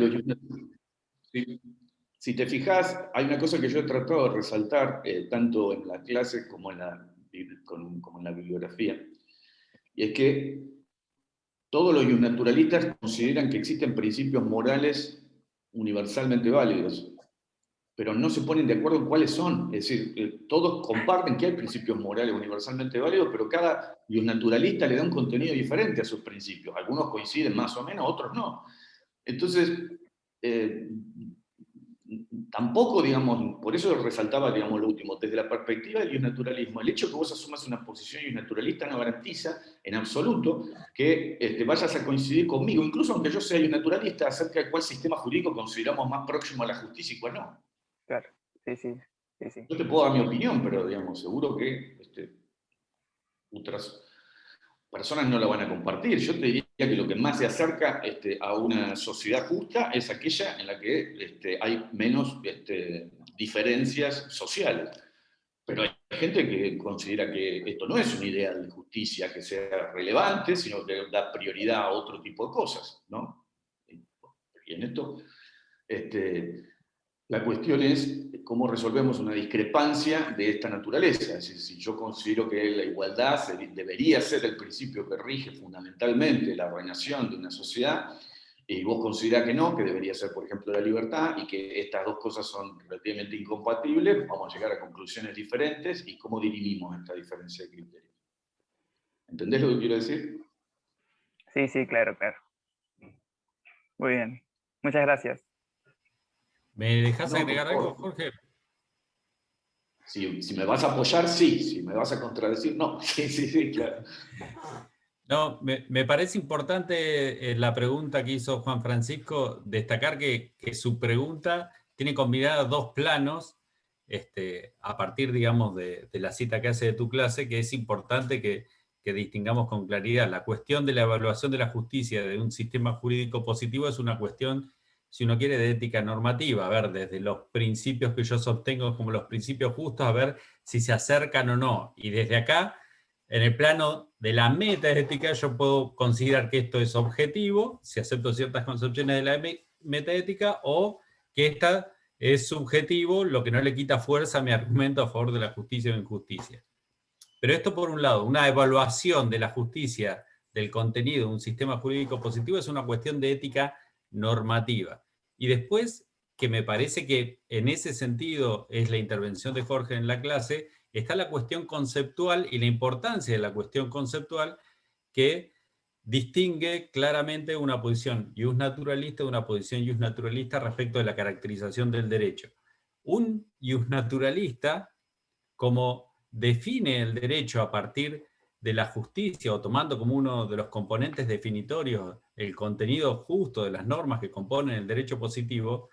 Si te fijas, hay una cosa que yo he tratado de resaltar tanto en la clase como en la bibliografía, y es que todos los naturalistas consideran que existen principios morales universalmente válidos, pero no se ponen de acuerdo en cuáles son. Es decir, todos comparten que hay principios morales universalmente válidos, pero cada naturalista le da un contenido diferente a sus principios. Algunos coinciden más o menos, otros no. Entonces, tampoco, digamos, por eso resaltaba, digamos, lo último, desde la perspectiva del naturalismo, el hecho de que vos asumas una posición naturalista no garantiza en absoluto que vayas a coincidir conmigo, incluso aunque yo sea naturalista, acerca de cuál sistema jurídico consideramos más próximo a la justicia y cuál no. Claro, sí, sí, sí, sí. Yo te puedo dar mi opinión, pero, digamos, seguro que otras personas no la van a compartir. Yo te diría que lo que más se acerca a una sociedad justa es aquella en la que hay menos diferencias sociales. Pero hay gente que considera que esto no es un ideal de justicia que sea relevante, sino que da prioridad a otro tipo de cosas, ¿no? Y en esto, la cuestión es cómo resolvemos una discrepancia de esta naturaleza. Es decir, si yo considero que la igualdad debería ser el principio que rige fundamentalmente la ordenación de una sociedad, y vos considerás que no, que debería ser, por ejemplo, la libertad, y que estas dos cosas son relativamente incompatibles, vamos a llegar a conclusiones diferentes, y cómo dirimimos esta diferencia de criterios. ¿Entendés lo que quiero decir? Sí, sí, claro, claro. Muy bien. Muchas gracias. ¿Me dejas No, agregar por algo, favor. Jorge? Si me vas a apoyar, sí. Si me vas a contradecir, no. Sí, sí, sí, claro. No, me parece importante la pregunta que hizo Juan Francisco, destacar que su pregunta tiene combinadas dos planos, a partir, digamos, de la cita que hace de tu clase, que es importante que distingamos con claridad. La cuestión de la evaluación de la justicia de un sistema jurídico positivo es una cuestión, si uno quiere, de ética normativa, a ver, desde los principios que yo sostengo como los principios justos, a ver si se acercan o no. Y desde acá, en el plano de la metaética, yo puedo considerar que esto es objetivo, si acepto ciertas concepciones de la metaética, o que esta es subjetivo, lo que no le quita fuerza a mi argumento a favor de la justicia o injusticia. Pero esto por un lado, una evaluación de la justicia, del contenido de un sistema jurídico positivo es una cuestión de ética normativa. Y después, que me parece que en ese sentido es la intervención de Jorge en la clase, está la cuestión conceptual y la importancia de la cuestión conceptual que distingue claramente una posición iusnaturalista de una posición iusnaturalista respecto de la caracterización del derecho. Un iusnaturalista, como define el derecho a partir de la justicia o tomando como uno de los componentes definitorios el contenido justo de las normas que componen el derecho positivo,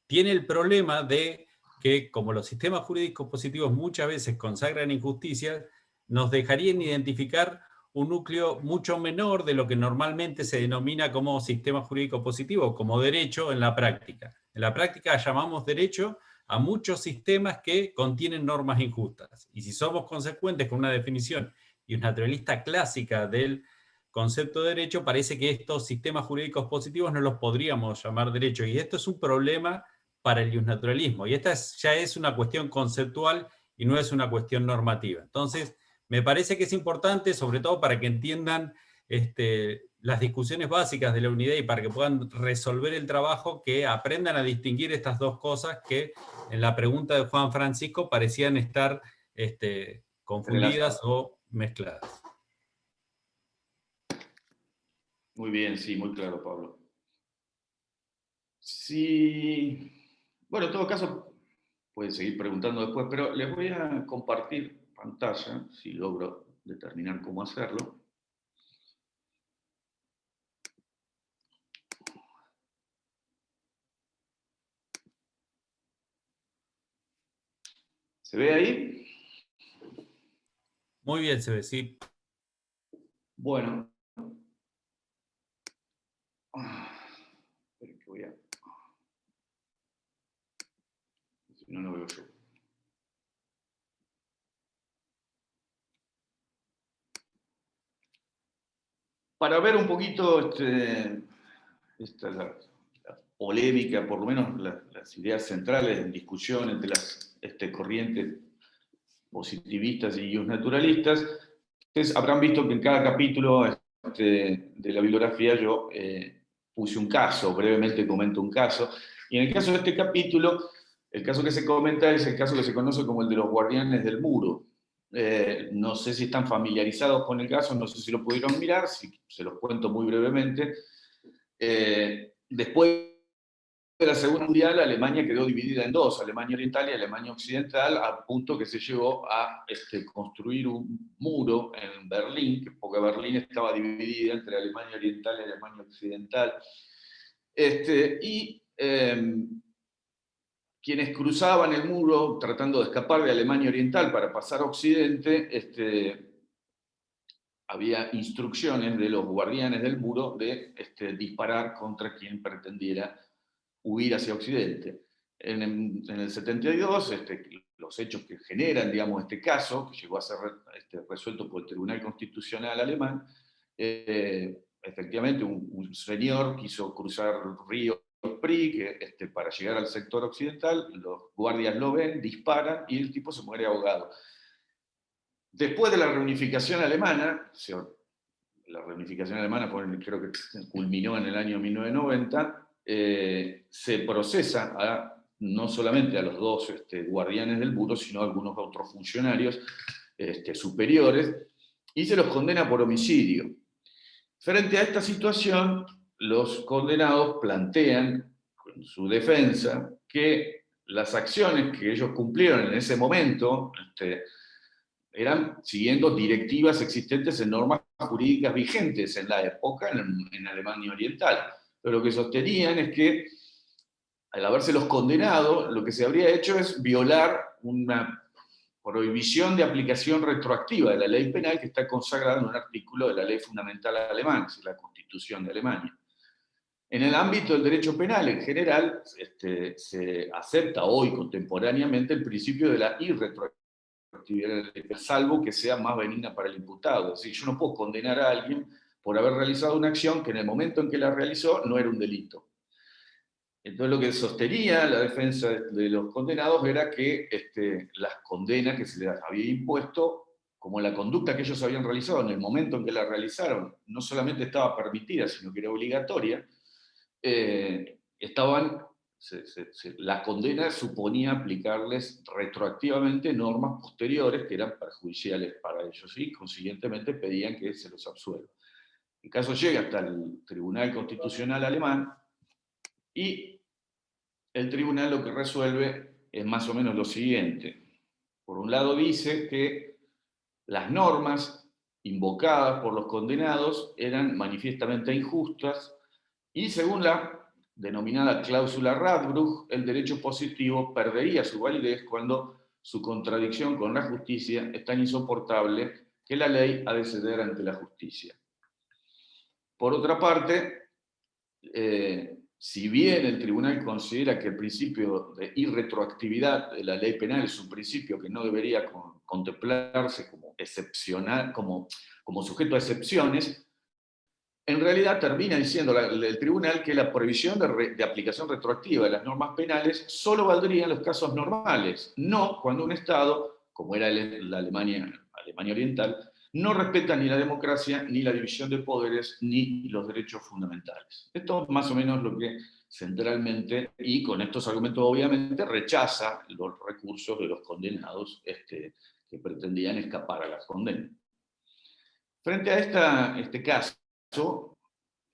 tiene el problema de que, como los sistemas jurídicos positivos muchas veces consagran injusticias, nos dejarían identificar un núcleo mucho menor de lo que normalmente se denomina como sistema jurídico positivo, como derecho en la práctica. En la práctica llamamos derecho a muchos sistemas que contienen normas injustas. Y si somos consecuentes con una definición y una naturalista clásica del concepto de derecho, parece que estos sistemas jurídicos positivos no los podríamos llamar derecho. Y esto es un problema para el iusnaturalismo. Y esta ya es una cuestión conceptual y no es una cuestión normativa. Entonces, me parece que es importante, sobre todo para que entiendan las discusiones básicas de la unidad y para que puedan resolver el trabajo, que aprendan a distinguir estas dos cosas que en la pregunta de Juan Francisco parecían estar confundidas o mezcladas. Muy bien, sí, muy claro, Pablo. Sí, bueno, en todo caso, pueden seguir preguntando después, pero les voy a compartir pantalla, si logro determinar cómo hacerlo. ¿Se ve ahí? Muy bien, se ve, sí. Bueno. Esperen que voy a... Si no, no veo yo. Para ver un poquito, esta es la polémica, por lo menos las ideas centrales en discusión entre las corrientes positivistas y naturalistas. Ustedes habrán visto que en cada capítulo de la bibliografía yo puse un caso, brevemente comento un caso, y en el caso de este capítulo, el caso que se comenta es el caso que se conoce como el de los guardianes del muro. No sé si están familiarizados con el caso, no sé si lo pudieron mirar, si se los cuento muy brevemente. Después de la Segunda Mundial, Alemania quedó dividida en dos, Alemania Oriental y Alemania Occidental, a punto que se llegó a construir un muro en Berlín, porque Berlín estaba dividida entre Alemania Oriental y Alemania Occidental. Quienes cruzaban el muro tratando de escapar de Alemania Oriental para pasar a Occidente, había instrucciones de los guardianes del muro de disparar contra quien pretendiera huir hacia Occidente. En el 72, los hechos que generan, digamos, este caso, que llegó a ser resuelto por el Tribunal Constitucional alemán, efectivamente un señor quiso cruzar el río Spree, para llegar al sector occidental, los guardias lo ven, disparan y el tipo se muere ahogado. Después de la reunificación alemana, creo que culminó en el año 1990, se procesa no solamente a los dos guardianes del muro, sino a algunos otros funcionarios superiores, y se los condena por homicidio. Frente a esta situación, los condenados plantean en su defensa que las acciones que ellos cumplieron en ese momento eran siguiendo directivas existentes en normas jurídicas vigentes en la época en Alemania Oriental. Pero lo que sostenían es que, al habérselos condenado, lo que se habría hecho es violar una prohibición de aplicación retroactiva de la ley penal que está consagrada en un artículo de la ley fundamental alemana, es la Constitución de Alemania. En el ámbito del derecho penal en general, se acepta hoy contemporáneamente el principio de la irretroactividad, salvo que sea más benigna para el imputado. Es decir, yo no puedo condenar a alguien por haber realizado una acción que en el momento en que la realizó no era un delito. Entonces lo que sostenía la defensa de los condenados era que las condenas que se les había impuesto, como la conducta que ellos habían realizado en el momento en que la realizaron, no solamente estaba permitida, sino que era obligatoria, la condena suponía aplicarles retroactivamente normas posteriores que eran perjudiciales para ellos y consiguientemente pedían que se los absuelva. El caso llega hasta el Tribunal Constitucional alemán y el tribunal lo que resuelve es más o menos lo siguiente. Por un lado dice que las normas invocadas por los condenados eran manifiestamente injustas y según la denominada cláusula Radbruch, el derecho positivo perdería su validez cuando su contradicción con la justicia es tan insoportable que la ley ha de ceder ante la justicia. Por otra parte, si bien el tribunal considera que el principio de irretroactividad de la ley penal es un principio que no debería contemplarse como excepcional, como sujeto a excepciones, en realidad termina diciendo el tribunal que la prohibición de aplicación retroactiva de las normas penales solo valdría en los casos normales, no cuando un Estado, como era la Alemania Oriental, no respeta ni la democracia, ni la división de poderes, ni los derechos fundamentales. Esto es más o menos lo que centralmente, y con estos argumentos obviamente, rechaza los recursos de los condenados que pretendían escapar a la condena. Frente a este caso,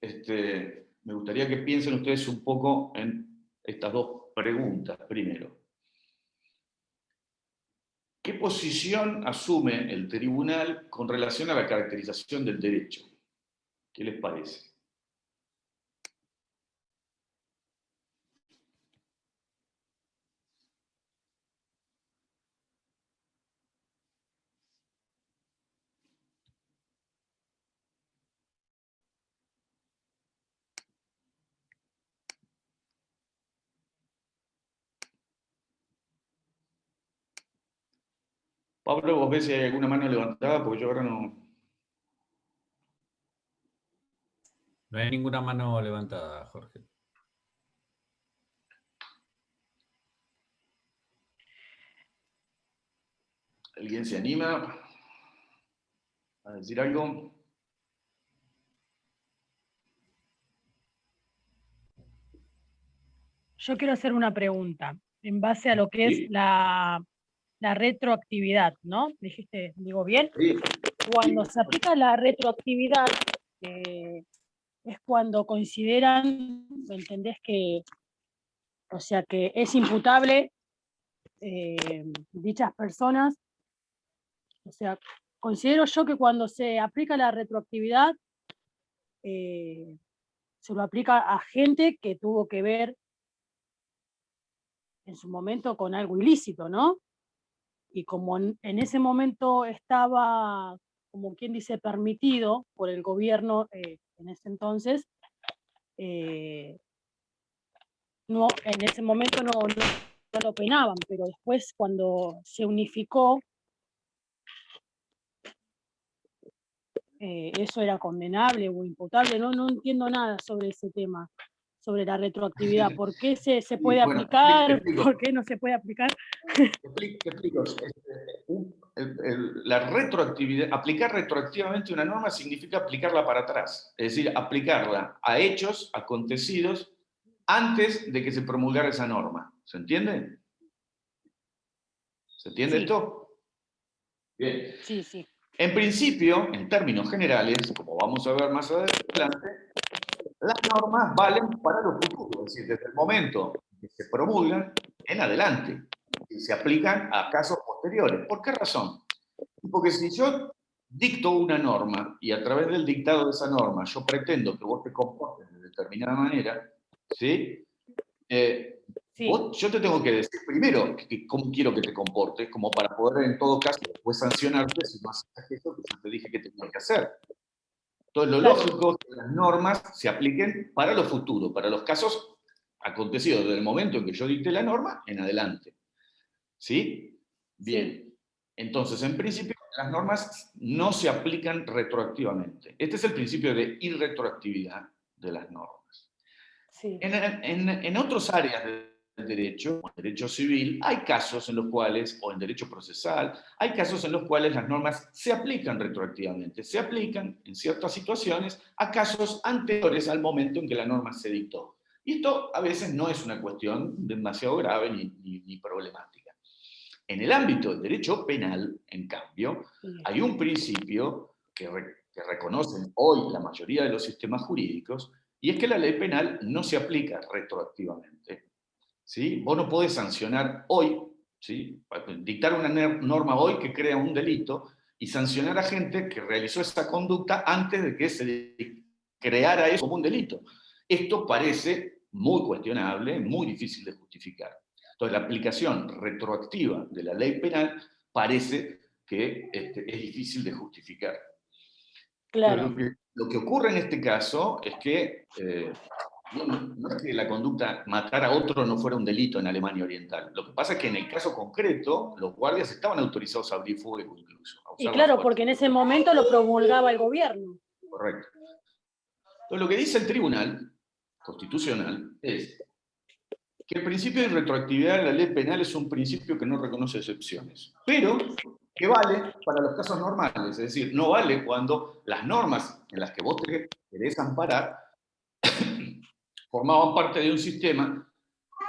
me gustaría que piensen ustedes un poco en estas dos preguntas. Primero, ¿qué posición asume el tribunal con relación a la caracterización del derecho? ¿Qué les parece? Pablo, ¿vos ves si hay alguna mano levantada? Porque yo ahora no... No hay ninguna mano levantada, Jorge. ¿Alguien se anima a decir algo? Yo quiero hacer una pregunta en base a lo que Sí. es la retroactividad, ¿no? Dijiste, digo bien. Sí. Cuando se aplica la retroactividad, es cuando consideran, ¿me entendés? Que, o sea, que es imputable dichas personas. O sea, considero yo que cuando se aplica la retroactividad, se lo aplica a gente que tuvo que ver en su momento con algo ilícito, ¿no? Y como en ese momento estaba, como quien dice, permitido por el gobierno en ese entonces, no, en ese momento no lo penaban, pero después cuando se unificó, eso era condenable o imputable. No entiendo nada sobre ese tema, sobre la retroactividad. ¿Por qué se puede Bueno, aplicar? explico. ¿Por qué no se puede aplicar? Te explico. La retroactividad, aplicar retroactivamente una norma significa aplicarla para atrás, es decir, aplicarla a hechos acontecidos antes de que se promulgara esa norma. ¿Se entiende? ¿Se entiende Sí. esto? Bien. Sí, sí. En principio, en términos generales, como vamos a ver más adelante, las normas valen para lo futuro, es decir, desde el momento que se promulgan en adelante, y se aplican a casos posteriores. ¿Por qué razón? Porque si yo dicto una norma y a través del dictado de esa norma yo pretendo que vos te comportes de determinada manera, ¿sí? Sí. Yo te tengo que decir primero cómo quiero que te comportes, como para poder en todo caso después sancionarte si no haces eso que yo te dije que tenías que hacer. Entonces, lo lógico es que las normas se apliquen para lo futuro, para los casos acontecidos desde el momento en que yo dicté la norma en adelante. ¿Sí? Bien. Sí. Entonces, en principio, las normas no se aplican retroactivamente. Este es el principio de irretroactividad de las normas. Sí. En otras áreas del derecho, en derecho civil, hay casos en los cuales, o en derecho procesal, hay casos en los cuales las normas se aplican retroactivamente. Se aplican, en ciertas situaciones, a casos anteriores al momento en que la norma se dictó. Y esto a veces no es una cuestión demasiado grave ni problemática. En el ámbito del derecho penal, en cambio, hay un principio que reconocen hoy la mayoría de los sistemas jurídicos, y es que la ley penal no se aplica retroactivamente. ¿Sí? Vos no podés sancionar hoy, ¿sí? Dictar una norma hoy que crea un delito y sancionar a gente que realizó esa conducta antes de que se creara eso como un delito. Esto parece muy cuestionable, muy difícil de justificar. Entonces, la aplicación retroactiva de la ley penal parece que es difícil de justificar. Claro. Lo que ocurre en este caso es que no es que la conducta matar a otro no fuera un delito en Alemania Oriental. Lo que pasa es que en el caso concreto, los guardias estaban autorizados a abrir fuego incluso. Y claro, porque en ese momento lo promulgaba el gobierno. Correcto. Entonces, lo que dice el Tribunal Constitucional es que el principio de retroactividad de la ley penal es un principio que no reconoce excepciones, pero que vale para los casos normales, es decir, no vale cuando las normas en las que vos te querés amparar formaban parte de un sistema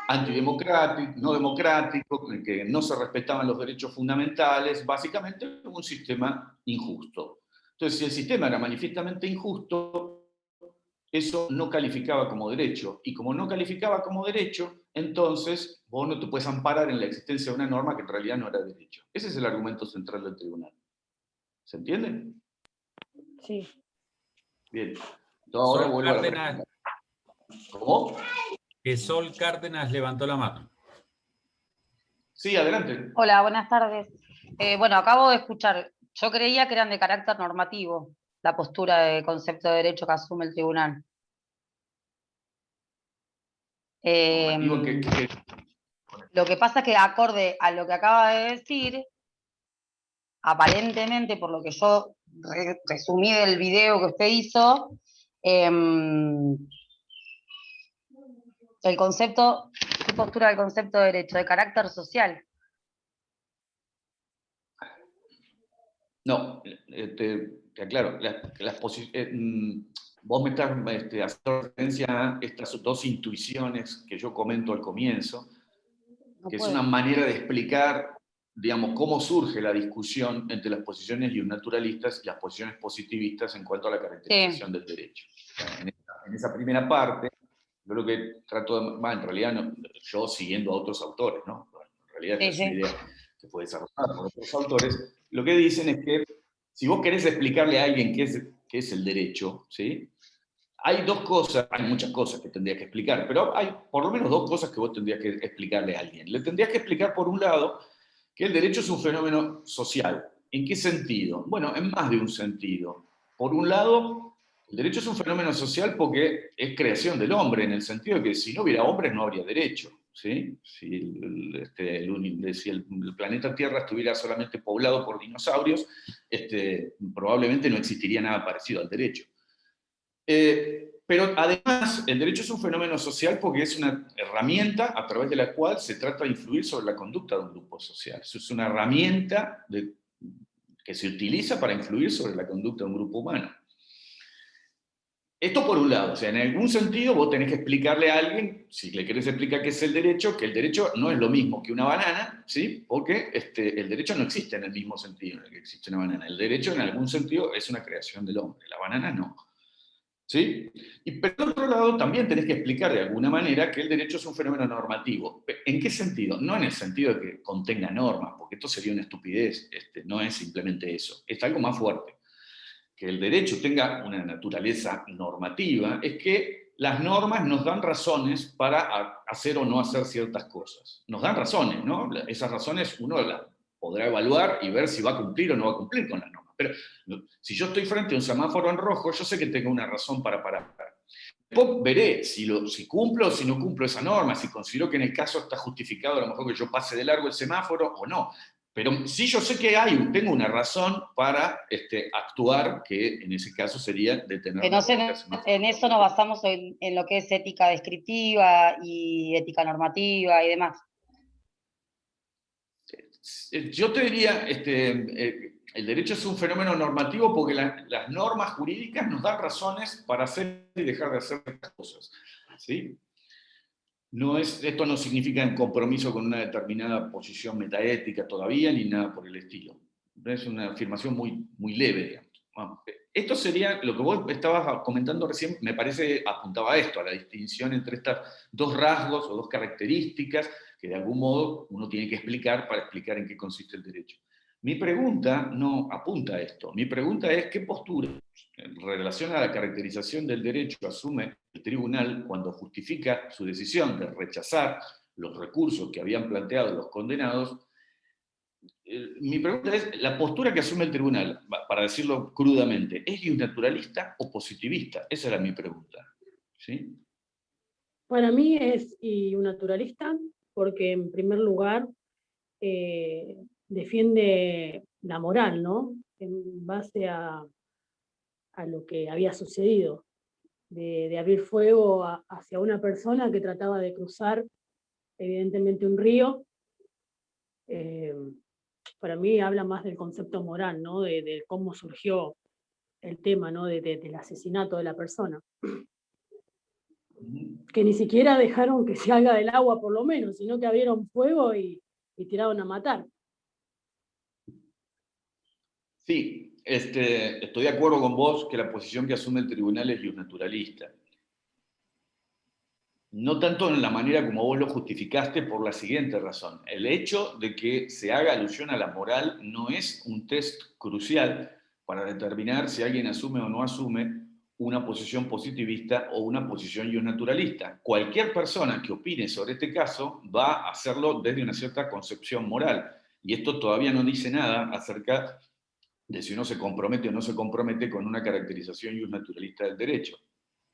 antidemocrático, no democrático, en que no se respetaban los derechos fundamentales, básicamente un sistema injusto. Entonces, si el sistema era manifiestamente injusto, eso no calificaba como derecho. Y como no calificaba como derecho, entonces vos no te puedes amparar en la existencia de una norma que en realidad no era derecho. Ese es el argumento central del tribunal. ¿Se entiende? Sí. Bien. Entonces, ahora Sol vuelvo Cárdenas, a la pregunta. ¿Cómo? que Sol Cárdenas levantó la mano. Sí, adelante. Hola, buenas tardes. Bueno, acabo de escuchar, yo creía que eran de carácter normativo, la postura de concepto de derecho que asume el tribunal. Normativo Lo que pasa es que acorde a lo que acaba de decir, aparentemente, por lo que yo resumí del video que usted hizo, el concepto, ¿qué postura del concepto de derecho? De carácter social. No, te aclaro, vos me estás haciendo referencia a estas dos intuiciones que yo comento al comienzo, No que es puedo. una manera de explicar, digamos, cómo surge la discusión entre las posiciones naturalistas y las posiciones positivistas en cuanto a la caracterización del derecho. O sea, en esa primera parte, yo lo que trato de, en realidad no, yo siguiendo a otros autores, ¿no? En realidad esta es una idea que fue desarrollada por otros autores, lo que dicen es que si vos querés explicarle a alguien qué es el derecho, ¿sí? Hay dos cosas, hay muchas cosas que tendrías que explicar, pero hay por lo menos dos cosas que vos tendrías que explicarle a alguien. Le tendrías que explicar, por un lado, que el derecho es un fenómeno social. ¿En qué sentido? Bueno, en más de un sentido. Por un lado, el derecho es un fenómeno social porque es creación del hombre, en el sentido de que si no hubiera hombres no habría derecho. ¿Sí? Si el planeta Tierra estuviera solamente poblado por dinosaurios, probablemente no existiría nada parecido al derecho. Pero además, el derecho es un fenómeno social porque es una herramienta a través de la cual se trata de influir sobre la conducta de un grupo social. Eso es una herramienta que se utiliza para influir sobre la conducta de un grupo humano. Esto por un lado, o sea, en algún sentido vos tenés que explicarle a alguien, si le querés explicar qué es el derecho, que el derecho no es lo mismo que una banana, ¿sí? Porque el derecho no existe en el mismo sentido en el que existe una banana. El derecho en algún sentido es una creación del hombre, la banana no. ¿Sí? Y por otro lado, también tenés que explicar de alguna manera que el derecho es un fenómeno normativo. ¿En qué sentido? No en el sentido de que contenga normas, porque esto sería una estupidez, no es simplemente eso, es algo más fuerte. Que el derecho tenga una naturaleza normativa es que las normas nos dan razones para hacer o no hacer ciertas cosas. Nos dan razones, ¿no? Esas razones uno las podrá evaluar y ver si va a cumplir o no va a cumplir con las normas. Pero si yo estoy frente a un semáforo en rojo, yo sé que tengo una razón para parar. Después veré si cumplo o si no cumplo esa norma, si considero que en el caso está justificado a lo mejor que yo pase de largo el semáforo o no. Pero sí yo sé que tengo una razón para actuar, que en ese caso sería detener la marcha. En eso nos basamos en lo que es ética descriptiva y ética normativa y demás. Yo te diría, el derecho es un fenómeno normativo porque las normas jurídicas nos dan razones para hacer y dejar de hacer cosas. ¿Sí? Esto no significa un compromiso con una determinada posición metaética todavía, ni nada por el estilo. Es una afirmación muy, muy leve, digamos. Esto sería, lo que vos estabas comentando recién, me parece, apuntaba a esto, a la distinción entre estas dos rasgos o dos características que de algún modo uno tiene que explicar para explicar en qué consiste el derecho. Mi pregunta no apunta a esto. Mi pregunta es qué postura en relación a la caracterización del derecho asume el tribunal cuando justifica su decisión de rechazar los recursos que habían planteado los condenados. Mi pregunta es, ¿la postura que asume el tribunal, para decirlo crudamente, es naturalista o positivista? Esa era mi pregunta. ¿Sí? Para mí es un naturalista porque en primer lugar defiende la moral, ¿no? En base a lo que había sucedido, de abrir fuego hacia una persona que trataba de cruzar evidentemente un río. Para mí habla más del concepto moral, ¿no? De cómo surgió el tema, ¿no? Del asesinato de la persona. Que ni siquiera dejaron que se haga del agua por lo menos, sino que abrieron fuego y tiraron a matar. Sí, estoy de acuerdo con vos que la posición que asume el tribunal es naturalista. No tanto en la manera como vos lo justificaste por la siguiente razón. El hecho de que se haga alusión a la moral no es un test crucial para determinar si alguien asume o no asume una posición positivista o una posición naturalista. Cualquier persona que opine sobre este caso va a hacerlo desde una cierta concepción moral. Y esto todavía no dice nada acerca de si uno se compromete o no se compromete con una caracterización naturalista del derecho.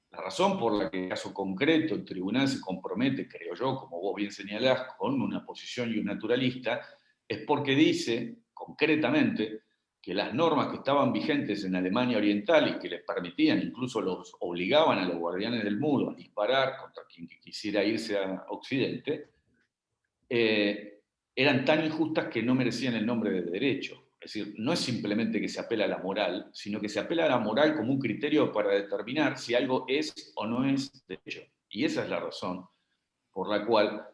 La razón por la que en el caso concreto el tribunal se compromete, creo yo, como vos bien señalás, con una posición naturalista, es porque dice concretamente que las normas que estaban vigentes en Alemania Oriental y que les permitían, incluso los obligaban a los guardianes del muro a disparar contra quien quisiera irse a Occidente, eran tan injustas que no merecían el nombre de derecho. Es decir, no es simplemente que se apela a la moral, sino que se apela a la moral como un criterio para determinar si algo es o no es derecho. Y esa es la razón por la cual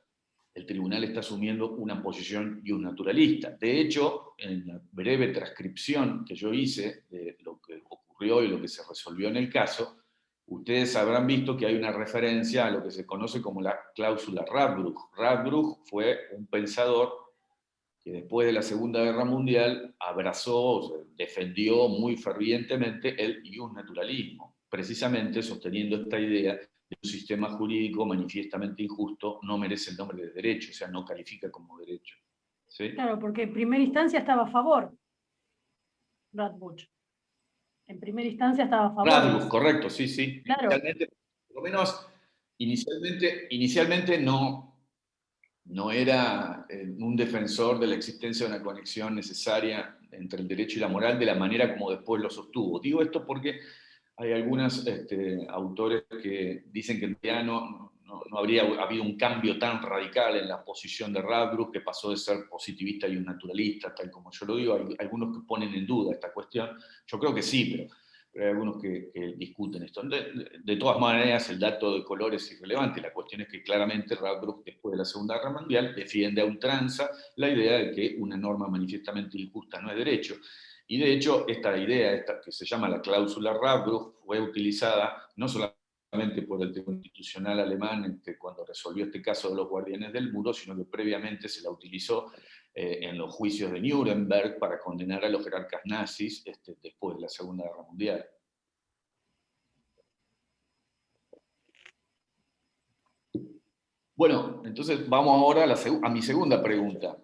el tribunal está asumiendo una posición iusnaturalista. De hecho, en la breve transcripción que yo hice de lo que ocurrió y lo que se resolvió en el caso, ustedes habrán visto que hay una referencia a lo que se conoce como la cláusula Radbruch. Radbruch fue un pensador que después de la Segunda Guerra Mundial abrazó, defendió muy fervientemente el iusnaturalismo, precisamente sosteniendo esta idea de un sistema jurídico manifiestamente injusto no merece el nombre de derecho, o sea, no califica como derecho. ¿Sí? Claro, porque en primera instancia estaba a favor, Radbruch. En primera instancia estaba a favor. Radbruch, correcto, sí, sí. Claro. Inicialmente, por lo menos, inicialmente no era un defensor de la existencia de una conexión necesaria entre el derecho y la moral de la manera como después lo sostuvo. Digo esto porque hay algunos autores que dicen que en realidad no habría habido un cambio tan radical en la posición de Radbruch, que pasó de ser positivista y un naturalista, tal como yo lo digo. Hay algunos que ponen en duda esta cuestión. Yo creo que sí, pero hay algunos que discuten esto. De todas maneras, el dato de color es irrelevante. La cuestión es que claramente Radbruch, después de la Segunda Guerra Mundial, defiende a ultranza la idea de que una norma manifiestamente injusta no es derecho. Y de hecho, esta idea, que se llama la cláusula Radbruch, fue utilizada no solamente por el Tribunal Constitucional alemán cuando resolvió este caso de los guardianes del muro, sino que previamente se la utilizó en los juicios de Nuremberg para condenar a los jerarcas nazis después de la Segunda Guerra Mundial. Bueno, entonces vamos ahora a mi segunda pregunta.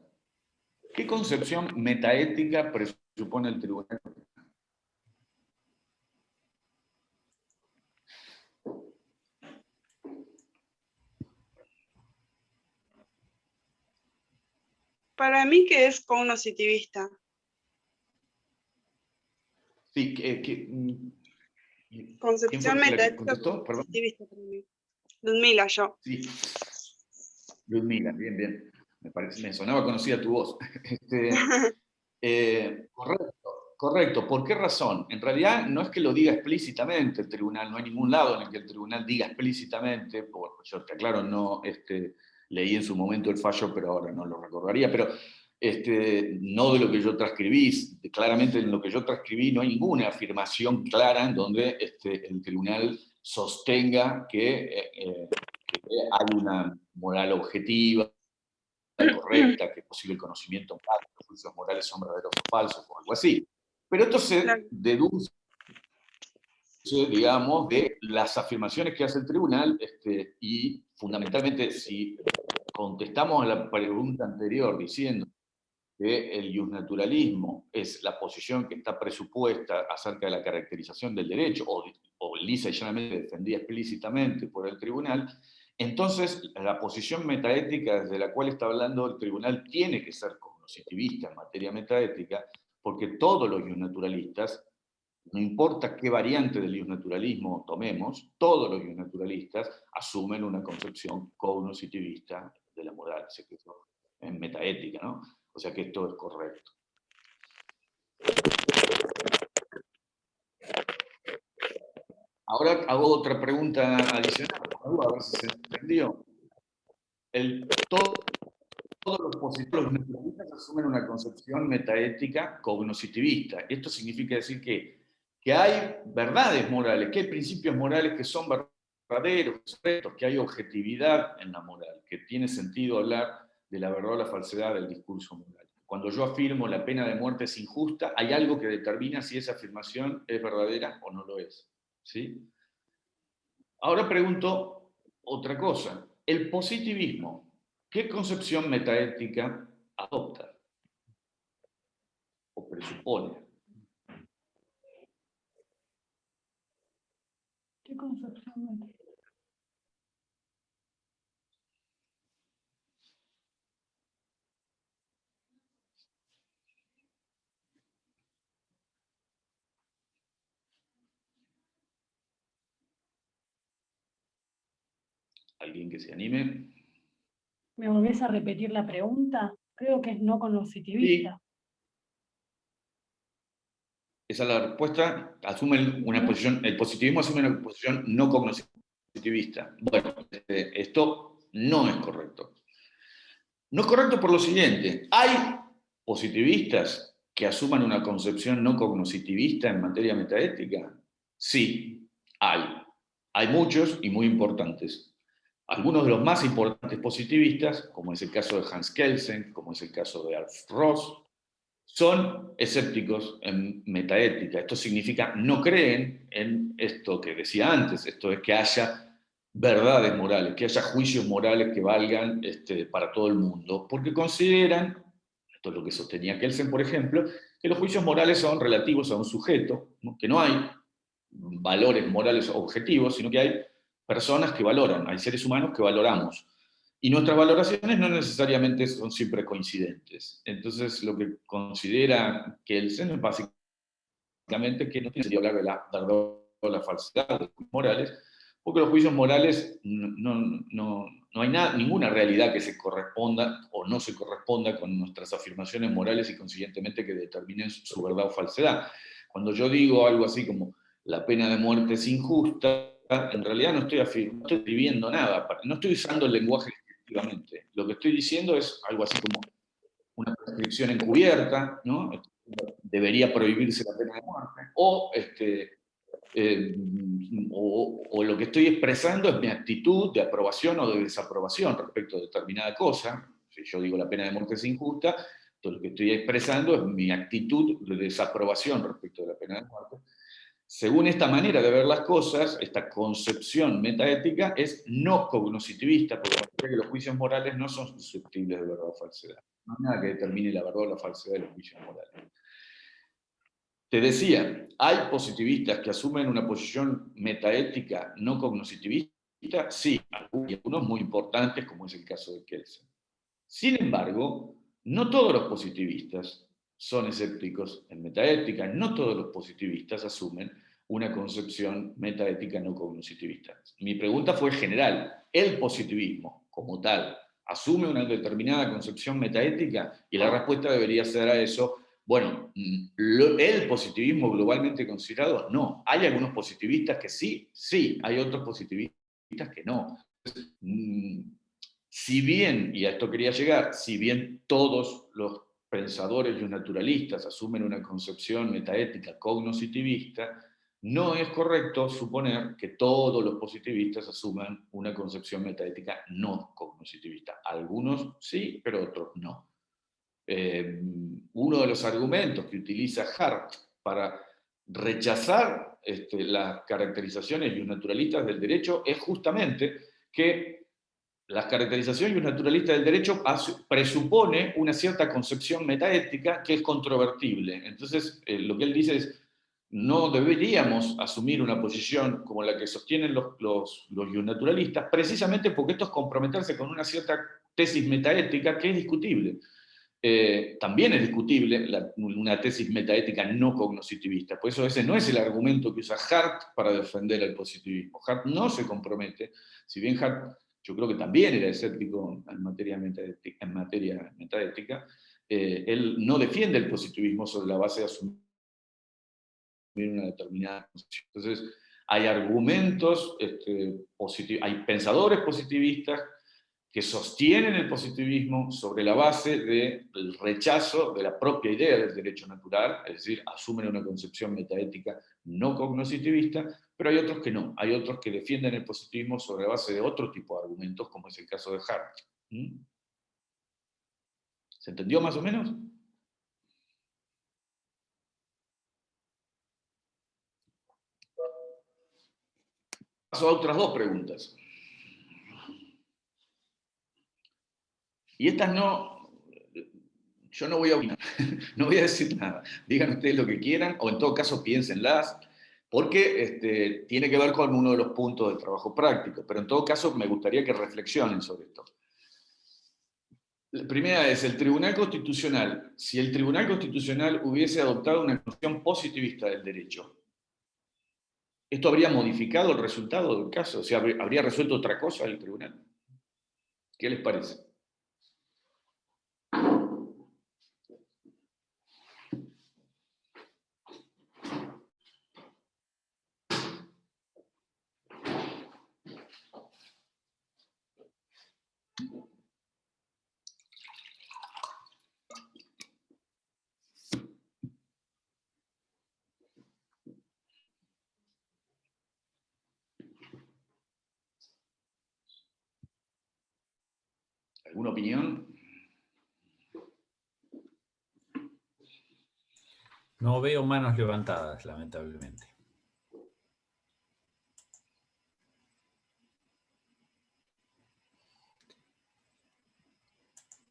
¿Qué concepción metaética presupone el tribunal? Para mí que es cognoscitivista. Sí, Concepción metaética cognoscitivista para mí. Ludmila, yo. Sí. Ludmila, bien, bien. Me sonaba conocida tu voz. Correcto. ¿Por qué razón? En realidad no es que lo diga explícitamente el tribunal, no hay ningún lado en el que el tribunal diga explícitamente, yo te aclaro, no leí en su momento el fallo, pero ahora no lo recordaría, pero no de lo que yo transcribí, claramente en lo que yo transcribí no hay ninguna afirmación clara en donde el tribunal sostenga que hay una moral objetiva, correcta, que es posible el conocimiento moral, que los juicios morales son verdaderos o falsos, o algo así. Pero esto se deduce, digamos, de las afirmaciones que hace el tribunal y fundamentalmente si contestamos a la pregunta anterior diciendo que el iusnaturalismo es la posición que está presupuesta acerca de la caracterización del derecho, o lisa y llanamente defendida explícitamente por el tribunal, entonces la posición metaética desde la cual está hablando el tribunal tiene que ser cognoscitivista en materia metaética, porque todos los iusnaturalistas, no importa qué variante del iusnaturalismo tomemos, todos los iusnaturalistas asumen una concepción cognoscitivista de la moral, en metaética, ¿no? O sea que esto es correcto. Ahora hago otra pregunta adicional, a ver si se entendió. Todos los positivos naturalistas asumen una concepción metaética cognoscitivista. Esto significa decir que hay verdades morales, que hay principios morales que son verdaderos, que hay objetividad en la moral, que tiene sentido hablar de la verdad o la falsedad del discurso moral. Cuando yo afirmo la pena de muerte es injusta, hay algo que determina si esa afirmación es verdadera o no lo es. ¿Sí? Ahora pregunto otra cosa. El positivismo, ¿qué concepción metaética adopta o presupone? ¿Qué concepción metaética? ¿Alguien que se anime? ¿Me volvés a repetir la pregunta? Creo que es no cognoscitivista. Esa es la respuesta. Asumen una posición, el positivismo asume una posición no cognitivista. Bueno, esto no es correcto. No es correcto por lo siguiente. Hay positivistas que asuman una concepción no cognitivista en materia metaética. Sí, hay. Hay muchos y muy importantes. Algunos de los más importantes positivistas, como es el caso de Hans Kelsen, como es el caso de Alf Ross, son escépticos en metaética. Esto significa no creen en esto que decía antes, esto es que haya verdades morales, que haya juicios morales que valgan para todo el mundo, porque consideran, esto es lo que sostenía Kelsen, por ejemplo, que los juicios morales son relativos a un sujeto, ¿no? Que no hay valores morales objetivos, sino que hay personas que valoran, hay seres humanos que valoramos. Y nuestras valoraciones no necesariamente son siempre coincidentes. Entonces, lo que considera Kelsen es básicamente que no tiene sentido hablar de la verdad o la falsedad de los juicios morales, porque los juicios morales no hay ninguna realidad que se corresponda o no se corresponda con nuestras afirmaciones morales y consiguientemente que determinen su verdad o falsedad. Cuando yo digo algo así como la pena de muerte es injusta, en realidad no estoy escribiendo nada, no estoy usando el lenguaje efectivamente. Lo que estoy diciendo es algo así como una prescripción encubierta, ¿no? Debería prohibirse la pena de muerte, o lo que estoy expresando es mi actitud de aprobación o de desaprobación respecto a determinada cosa. Si yo digo la pena de muerte es injusta, entonces lo que estoy expresando es mi actitud de desaprobación respecto de la pena de muerte. Según esta manera de ver las cosas, esta concepción metaética es no cognitivista, porque cree que los juicios morales no son susceptibles de verdad o falsedad. No hay nada que determine la verdad o la falsedad de los juicios morales. Te decía, hay positivistas que asumen una posición metaética no cognitivista, sí, algunos muy importantes, como es el caso de Kelsen. Sin embargo, no todos los positivistas son escépticos en metaética, no todos los positivistas asumen una concepción metaética no cognitivista. Mi pregunta fue general, ¿el positivismo como tal asume una determinada concepción metaética? Y la respuesta debería ser a eso, bueno, el positivismo globalmente considerado, no. Hay algunos positivistas que sí, hay otros positivistas que no. Si bien, y a esto quería llegar, si bien todos los pensadores y naturalistas asumen una concepción metaética cognitivista, no es correcto suponer que todos los positivistas asuman una concepción metaética no cognitivista. Algunos sí, pero otros no. Uno de los argumentos que utiliza Hart para rechazar las caracterizaciones naturalistas del derecho es justamente que las caracterizaciones naturalistas del derecho presupone una cierta concepción metaética que es controvertible. Entonces, lo que él dice es, no deberíamos asumir una posición como la que sostienen los naturalistas, precisamente porque esto es comprometerse con una cierta tesis metaética que es discutible. También es discutible una tesis metaética no cognitivista. Por eso ese no es el argumento que usa Hart para defender el positivismo. Hart no se compromete, si bien Hart yo creo que también era escéptico en materia metaética, él no defiende el positivismo sobre la base de asumir una determinada concepción. Entonces, hay argumentos, hay pensadores positivistas que sostienen el positivismo sobre la base del rechazo de la propia idea del derecho natural, es decir, asumen una concepción metaética no cognitivista, pero hay otros que no, hay otros que defienden el positivismo sobre la base de otro tipo de argumentos, como es el caso de Hart. ¿Se entendió más o menos? Paso a otras dos preguntas. Y estas yo no voy a opinar, no voy a decir nada. Digan ustedes lo que quieran, o en todo caso piénsenlas, porque tiene que ver con uno de los puntos del trabajo práctico, pero en todo caso me gustaría que reflexionen sobre esto. La primera es el Tribunal Constitucional. Si el Tribunal Constitucional hubiese adoptado una concepción positivista del derecho, ¿esto habría modificado el resultado del caso? O sea, ¿habría resuelto otra cosa el tribunal? ¿Qué les parece? ¿Alguna opinión? No veo manos levantadas, lamentablemente.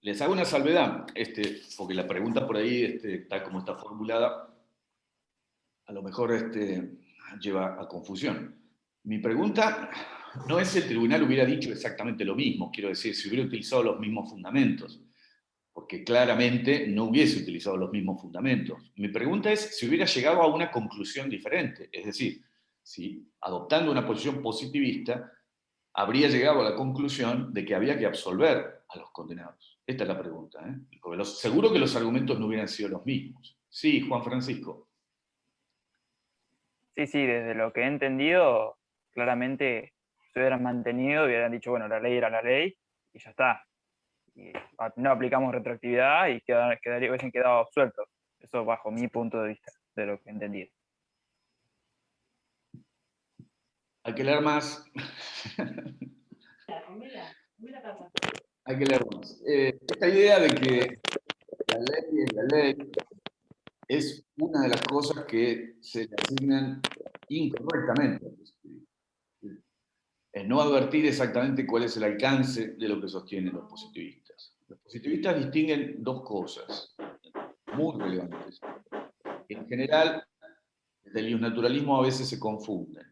Les hago una salvedad, porque la pregunta por ahí, tal como está formulada, a lo mejor lleva a confusión. Mi pregunta no es si el tribunal hubiera dicho exactamente lo mismo, quiero decir, si hubiera utilizado los mismos fundamentos, porque claramente no hubiese utilizado los mismos fundamentos. Mi pregunta es si hubiera llegado a una conclusión diferente, es decir, si adoptando una posición positivista, habría llegado a la conclusión de que había que absolver a los condenados. Esta es la pregunta, ¿eh? Porque seguro que los argumentos no hubieran sido los mismos. Sí, Juan Francisco. Sí, sí, desde lo que he entendido, claramente se hubieran mantenido, hubieran dicho, bueno, la ley era la ley, y ya está. Y no aplicamos retroactividad y hubiesen quedado absueltos. Eso bajo mi punto de vista, de lo que he entendido. Hay que leer más. Hay que leer más. Esta idea de que la ley es la ley es una de las cosas que se le asignan incorrectamente al positivismo. No advertir exactamente cuál es el alcance de lo que sostienen los positivistas. Los positivistas distinguen dos cosas muy relevantes. En general, desde el naturalismo a veces se confunden.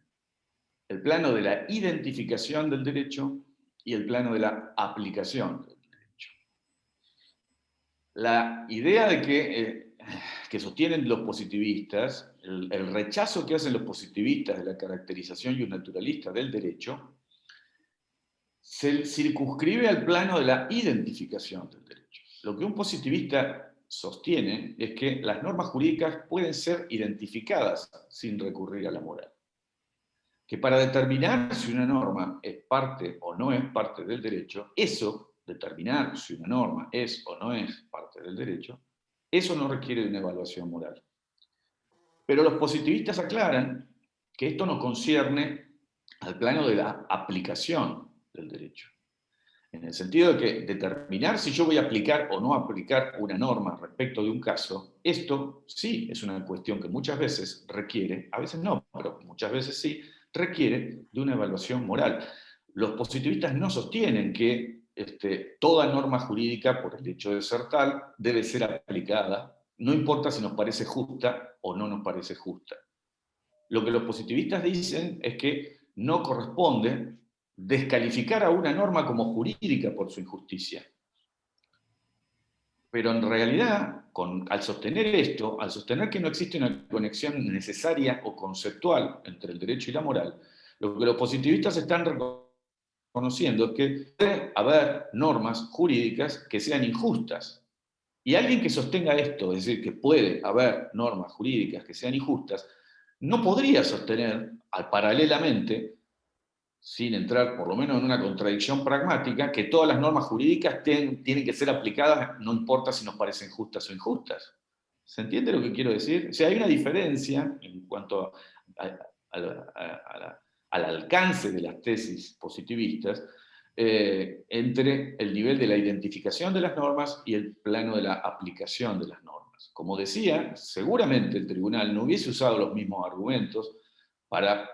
El plano de la identificación del derecho y el plano de la aplicación del derecho. La idea de que sostienen los positivistas, el rechazo que hacen los positivistas de la caracterización naturalista del derecho, se circunscribe al plano de la identificación del derecho. Lo que un positivista sostiene es que las normas jurídicas pueden ser identificadas sin recurrir a la moral. Que para determinar si una norma es parte o no es parte del derecho, determinar si una norma es o no es parte del derecho, eso no requiere de una evaluación moral. Pero los positivistas aclaran que esto no concierne al plano de la aplicación del derecho. En el sentido de que determinar si yo voy a aplicar o no aplicar una norma respecto de un caso, esto sí es una cuestión que muchas veces requiere, a veces no, pero muchas veces sí, requiere de una evaluación moral. Los positivistas no sostienen que toda norma jurídica, por el hecho de ser tal, debe ser aplicada, no importa si nos parece justa o no nos parece justa. Lo que los positivistas dicen es que no corresponde descalificar a una norma como jurídica por su injusticia. Pero en realidad, al sostener esto, al sostener que no existe una conexión necesaria o conceptual entre el derecho y la moral, lo que los positivistas están reconociendo es que puede haber normas jurídicas que sean injustas. Y alguien que sostenga esto, es decir, que puede haber normas jurídicas que sean injustas, no podría sostener paralelamente, sin entrar por lo menos en una contradicción pragmática, que todas las normas jurídicas tienen que ser aplicadas, no importa si nos parecen justas o injustas. ¿Se entiende lo que quiero decir? O sea, hay una diferencia en cuanto al alcance de las tesis positivistas entre el nivel de la identificación de las normas y el plano de la aplicación de las normas. Como decía, seguramente el tribunal no hubiese usado los mismos argumentos para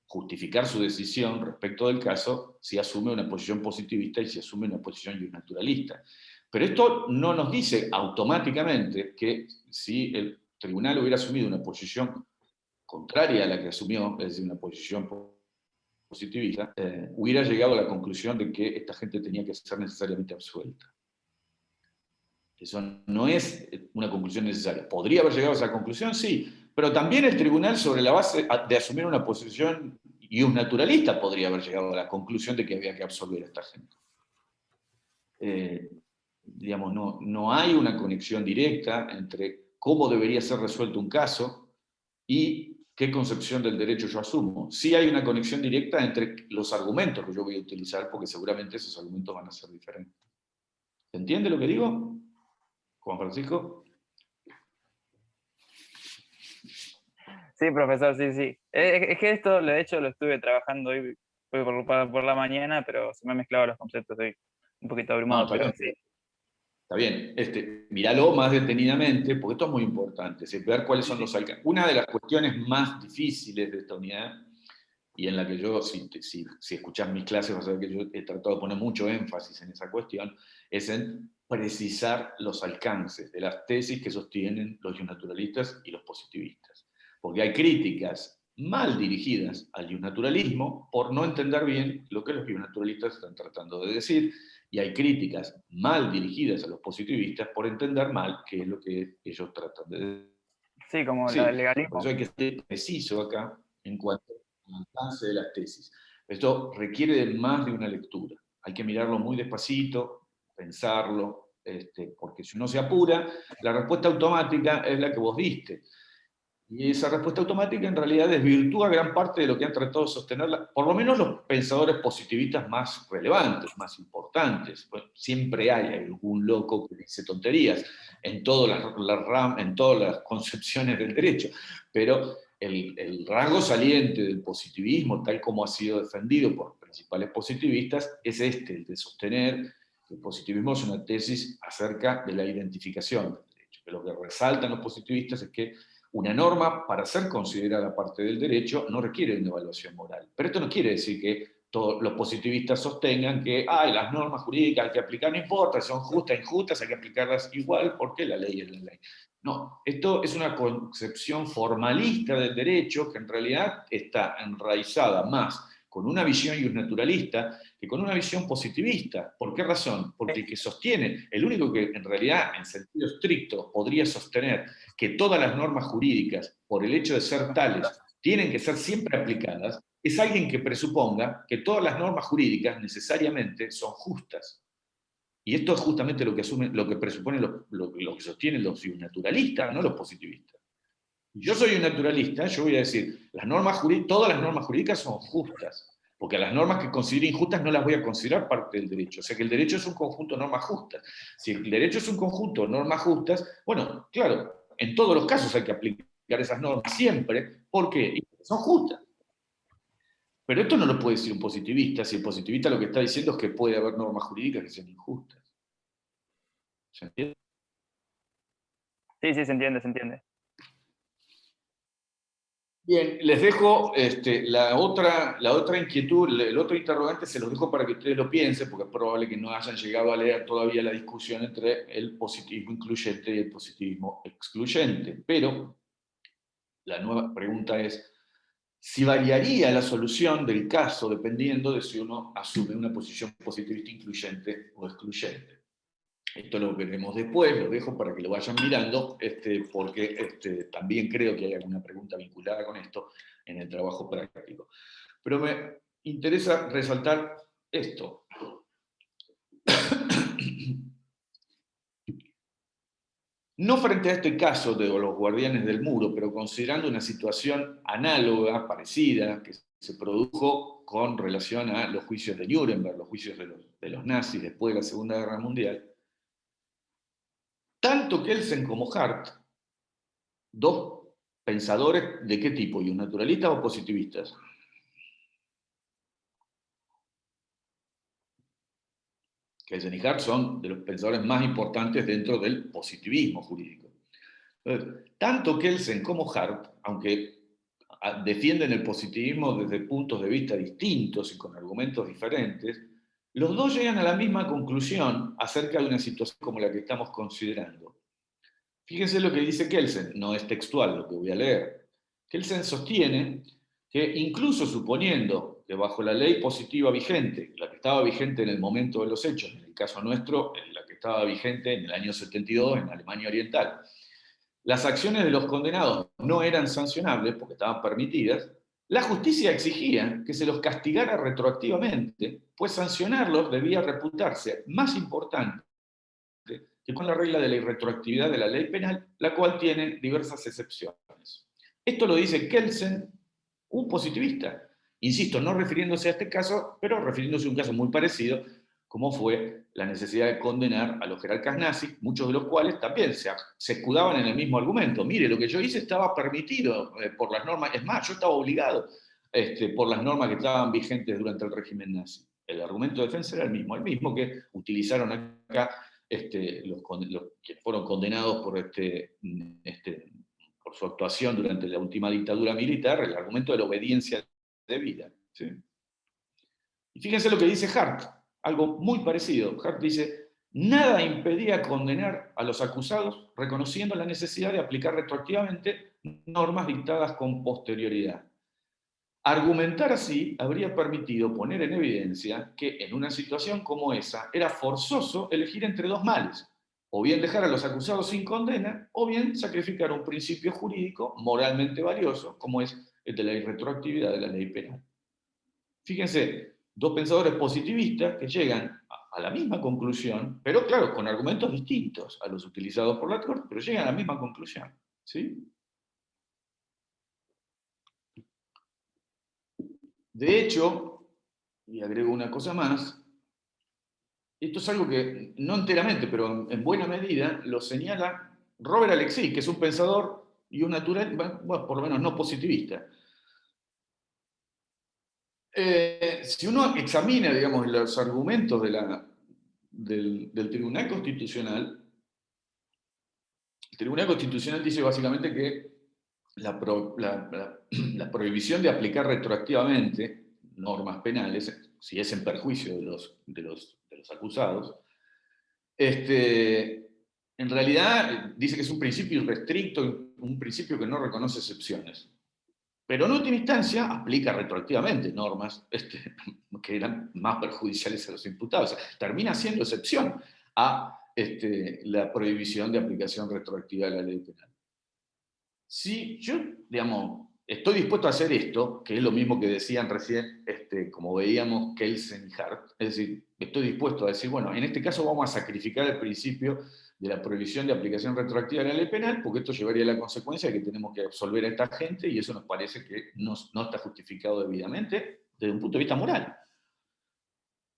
justificar su decisión respecto del caso si asume una posición positivista y si asume una posición naturalista. Pero esto no nos dice automáticamente que si el tribunal hubiera asumido una posición contraria a la que asumió, es decir, una posición positivista, hubiera llegado a la conclusión de que esta gente tenía que ser necesariamente absuelta. Eso no es una conclusión necesaria. ¿Podría haber llegado a esa conclusión? Sí. Pero también el tribunal, sobre la base de asumir una posición naturalista, podría haber llegado a la conclusión de que había que absolver a esta gente. Digamos, no hay una conexión directa entre cómo debería ser resuelto un caso y qué concepción del derecho yo asumo. Sí hay una conexión directa entre los argumentos que yo voy a utilizar, porque seguramente esos argumentos van a ser diferentes. ¿Se entiende lo que digo, Juan Francisco? Sí, profesor, sí, sí. Es que esto, de hecho, lo estuve trabajando hoy fue por la mañana, pero se me han mezclado los conceptos, estoy un poquito abrumado, No, pero está bien. sí. Está bien, míralo más detenidamente, porque esto es muy importante, es ver cuáles son los alcances. Una de las cuestiones más difíciles de esta unidad, y en la que yo, si escuchás mis clases, vas a ver que yo he tratado de poner mucho énfasis en esa cuestión, es en precisar los alcances de las tesis que sostienen los naturalistas y los positivistas. Porque hay críticas mal dirigidas al naturalismo por no entender bien lo que los naturalistas están tratando de decir, y hay críticas mal dirigidas a los positivistas por entender mal qué es lo que ellos tratan de decir. Sí, como Sí, el por legalismo. eso hay que ser preciso acá en cuanto al alcance de las tesis. Esto requiere de más de una lectura. Hay que mirarlo muy despacito, pensarlo, porque si uno se apura, la respuesta automática es la que vos diste. Y esa respuesta automática en realidad desvirtúa gran parte de lo que han tratado de sostener, por lo menos los pensadores positivistas más relevantes, más importantes. Pues siempre hay algún loco que dice tonterías en todas las concepciones del derecho, pero el rasgo saliente del positivismo, tal como ha sido defendido por los principales positivistas, es el de sostener que el positivismo es una tesis acerca de la identificación del derecho. Que lo que resaltan los positivistas es que una norma, para ser considerada parte del derecho, no requiere una evaluación moral. Pero esto no quiere decir que todos los positivistas sostengan que las normas jurídicas hay que aplicar, no importa, son justas, injustas, hay que aplicarlas igual porque la ley es la ley. No, esto es una concepción formalista del derecho que en realidad está enraizada más con una visión naturalista que con una visión positivista. ¿Por qué razón? Porque el que sostiene, el único que en realidad en sentido estricto podría sostener que todas las normas jurídicas, por el hecho de ser tales, tienen que ser siempre aplicadas, es alguien que presuponga que todas las normas jurídicas necesariamente son justas. Y esto es justamente lo que presuponen lo que sostienen los naturalistas, no los positivistas. Si yo soy un naturalista, yo voy a decir, todas las normas jurídicas son justas, porque a las normas que considero injustas no las voy a considerar parte del derecho. O sea que el derecho es un conjunto de normas justas. Si el derecho es un conjunto de normas justas, bueno, claro, en todos los casos hay que aplicar esas normas siempre, porque son justas. Pero esto no lo puede decir un positivista, si el positivista lo que está diciendo es que puede haber normas jurídicas que sean injustas. ¿Se entiende? Sí, se entiende. Bien, les dejo la otra inquietud, el otro interrogante se los dejo para que ustedes lo piensen, porque es probable que no hayan llegado a leer todavía la discusión entre el positivismo incluyente y el positivismo excluyente. Pero la nueva pregunta es si variaría la solución del caso dependiendo de si uno asume una posición positivista incluyente o excluyente. Esto lo veremos después, lo dejo para que lo vayan mirando, porque también creo que hay alguna pregunta vinculada con esto en el trabajo práctico. Pero me interesa resaltar esto. No frente a este caso de los guardianes del muro, pero considerando una situación análoga, parecida, que se produjo con relación a los juicios de Nuremberg, los juicios de los nazis después de la Segunda Guerra Mundial, tanto Kelsen como Hart, dos pensadores ¿de qué tipo? ¿Y naturalistas o positivistas? Kelsen y Hart son de los pensadores más importantes dentro del positivismo jurídico. Entonces, tanto Kelsen como Hart, aunque defienden el positivismo desde puntos de vista distintos y con argumentos diferentes, los dos llegan a la misma conclusión acerca de una situación como la que estamos considerando. Fíjense lo que dice Kelsen, no es textual lo que voy a leer. Kelsen sostiene que incluso suponiendo que bajo la ley positiva vigente, la que estaba vigente en el momento de los hechos, en el caso nuestro, la que estaba vigente en el año 72 en Alemania Oriental, las acciones de los condenados no eran sancionables porque estaban permitidas, la justicia exigía que se los castigara retroactivamente, pues sancionarlos debía reputarse más importante que con la regla de la irretroactividad de la ley penal, la cual tiene diversas excepciones. Esto lo dice Kelsen, un positivista. Insisto, no refiriéndose a este caso, pero refiriéndose a un caso muy parecido, como fue la necesidad de condenar a los jerarcas nazis, muchos de los cuales también se escudaban en el mismo argumento. Mire, lo que yo hice estaba permitido por las normas, es más, yo estaba obligado por las normas que estaban vigentes durante el régimen nazi. El argumento de defensa era el mismo que utilizaron acá los que fueron condenados por, por su actuación durante la última dictadura militar, el argumento de la obediencia debida. ¿Sí? Y fíjense lo que dice Hart, algo muy parecido. Hart dice, nada impedía condenar a los acusados, reconociendo la necesidad de aplicar retroactivamente normas dictadas con posterioridad. Argumentar así habría permitido poner en evidencia que en una situación como esa era forzoso elegir entre dos males, o bien dejar a los acusados sin condena, o bien sacrificar un principio jurídico moralmente valioso, como es el de la irretroactividad de la ley penal. Fíjense, dos pensadores positivistas que llegan a la misma conclusión, pero claro, con argumentos distintos a los utilizados por la Corte, pero llegan a la misma conclusión. ¿Sí? De hecho, y agrego una cosa más, esto es algo que no enteramente, pero en buena medida lo señala Robert Alexis, que es un pensador y un natural, bueno, por lo menos no positivista. Si uno examina, digamos, los argumentos del Tribunal Constitucional, el Tribunal Constitucional dice básicamente que la prohibición de aplicar retroactivamente normas penales, si es en perjuicio de los acusados, en realidad dice que es un principio irrestricto, un principio que no reconoce excepciones. Pero en última instancia aplica retroactivamente normas que eran más perjudiciales a los imputados. O sea, termina siendo excepción a la prohibición de aplicación retroactiva de la ley penal. Si yo, digamos, estoy dispuesto a hacer esto, que es lo mismo que decían recién, como veíamos Kelsen y Hart, es decir, estoy dispuesto a decir, bueno, en este caso vamos a sacrificar el principio de la prohibición de aplicación retroactiva de la ley penal, porque esto llevaría a la consecuencia de que tenemos que absolver a esta gente, y eso nos parece que no está justificado debidamente desde un punto de vista moral.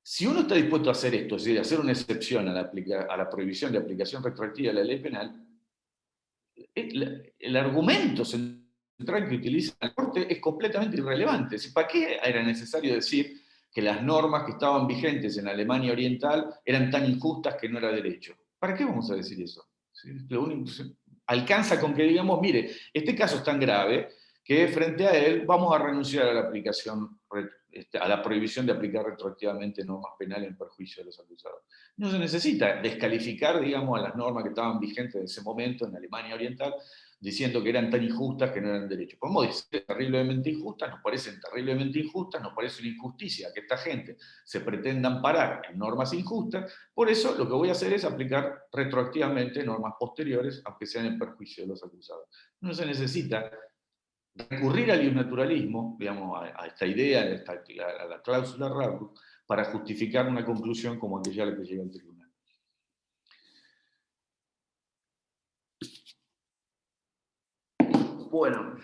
Si uno está dispuesto a hacer esto, es decir, hacer una excepción a la prohibición de aplicación retroactiva de la ley penal, el argumento central que utiliza la Corte es completamente irrelevante. ¿Para qué era necesario decir que las normas que estaban vigentes en Alemania Oriental eran tan injustas que no era derecho? ¿Para qué vamos a decir eso? ¿Sí? Lo único, alcanza con que digamos, mire, este caso es tan grave que frente a él vamos a renunciar a la aplicación, a la prohibición de aplicar retroactivamente normas penales en perjuicio de los acusados. No se necesita descalificar, digamos, a las normas que estaban vigentes en ese momento en Alemania Oriental, diciendo que eran tan injustas que no eran derechos. Podemos decir terriblemente injustas, nos parecen terriblemente injustas, nos parece una injusticia que esta gente se pretenda amparar en normas injustas, por eso lo que voy a hacer es aplicar retroactivamente normas posteriores, aunque sean en perjuicio de los acusados. No se necesita recurrir al naturalismo, digamos, a esta idea, a la cláusula Rabuch, para justificar una conclusión como aquella a la que llega el tribunal. Bueno.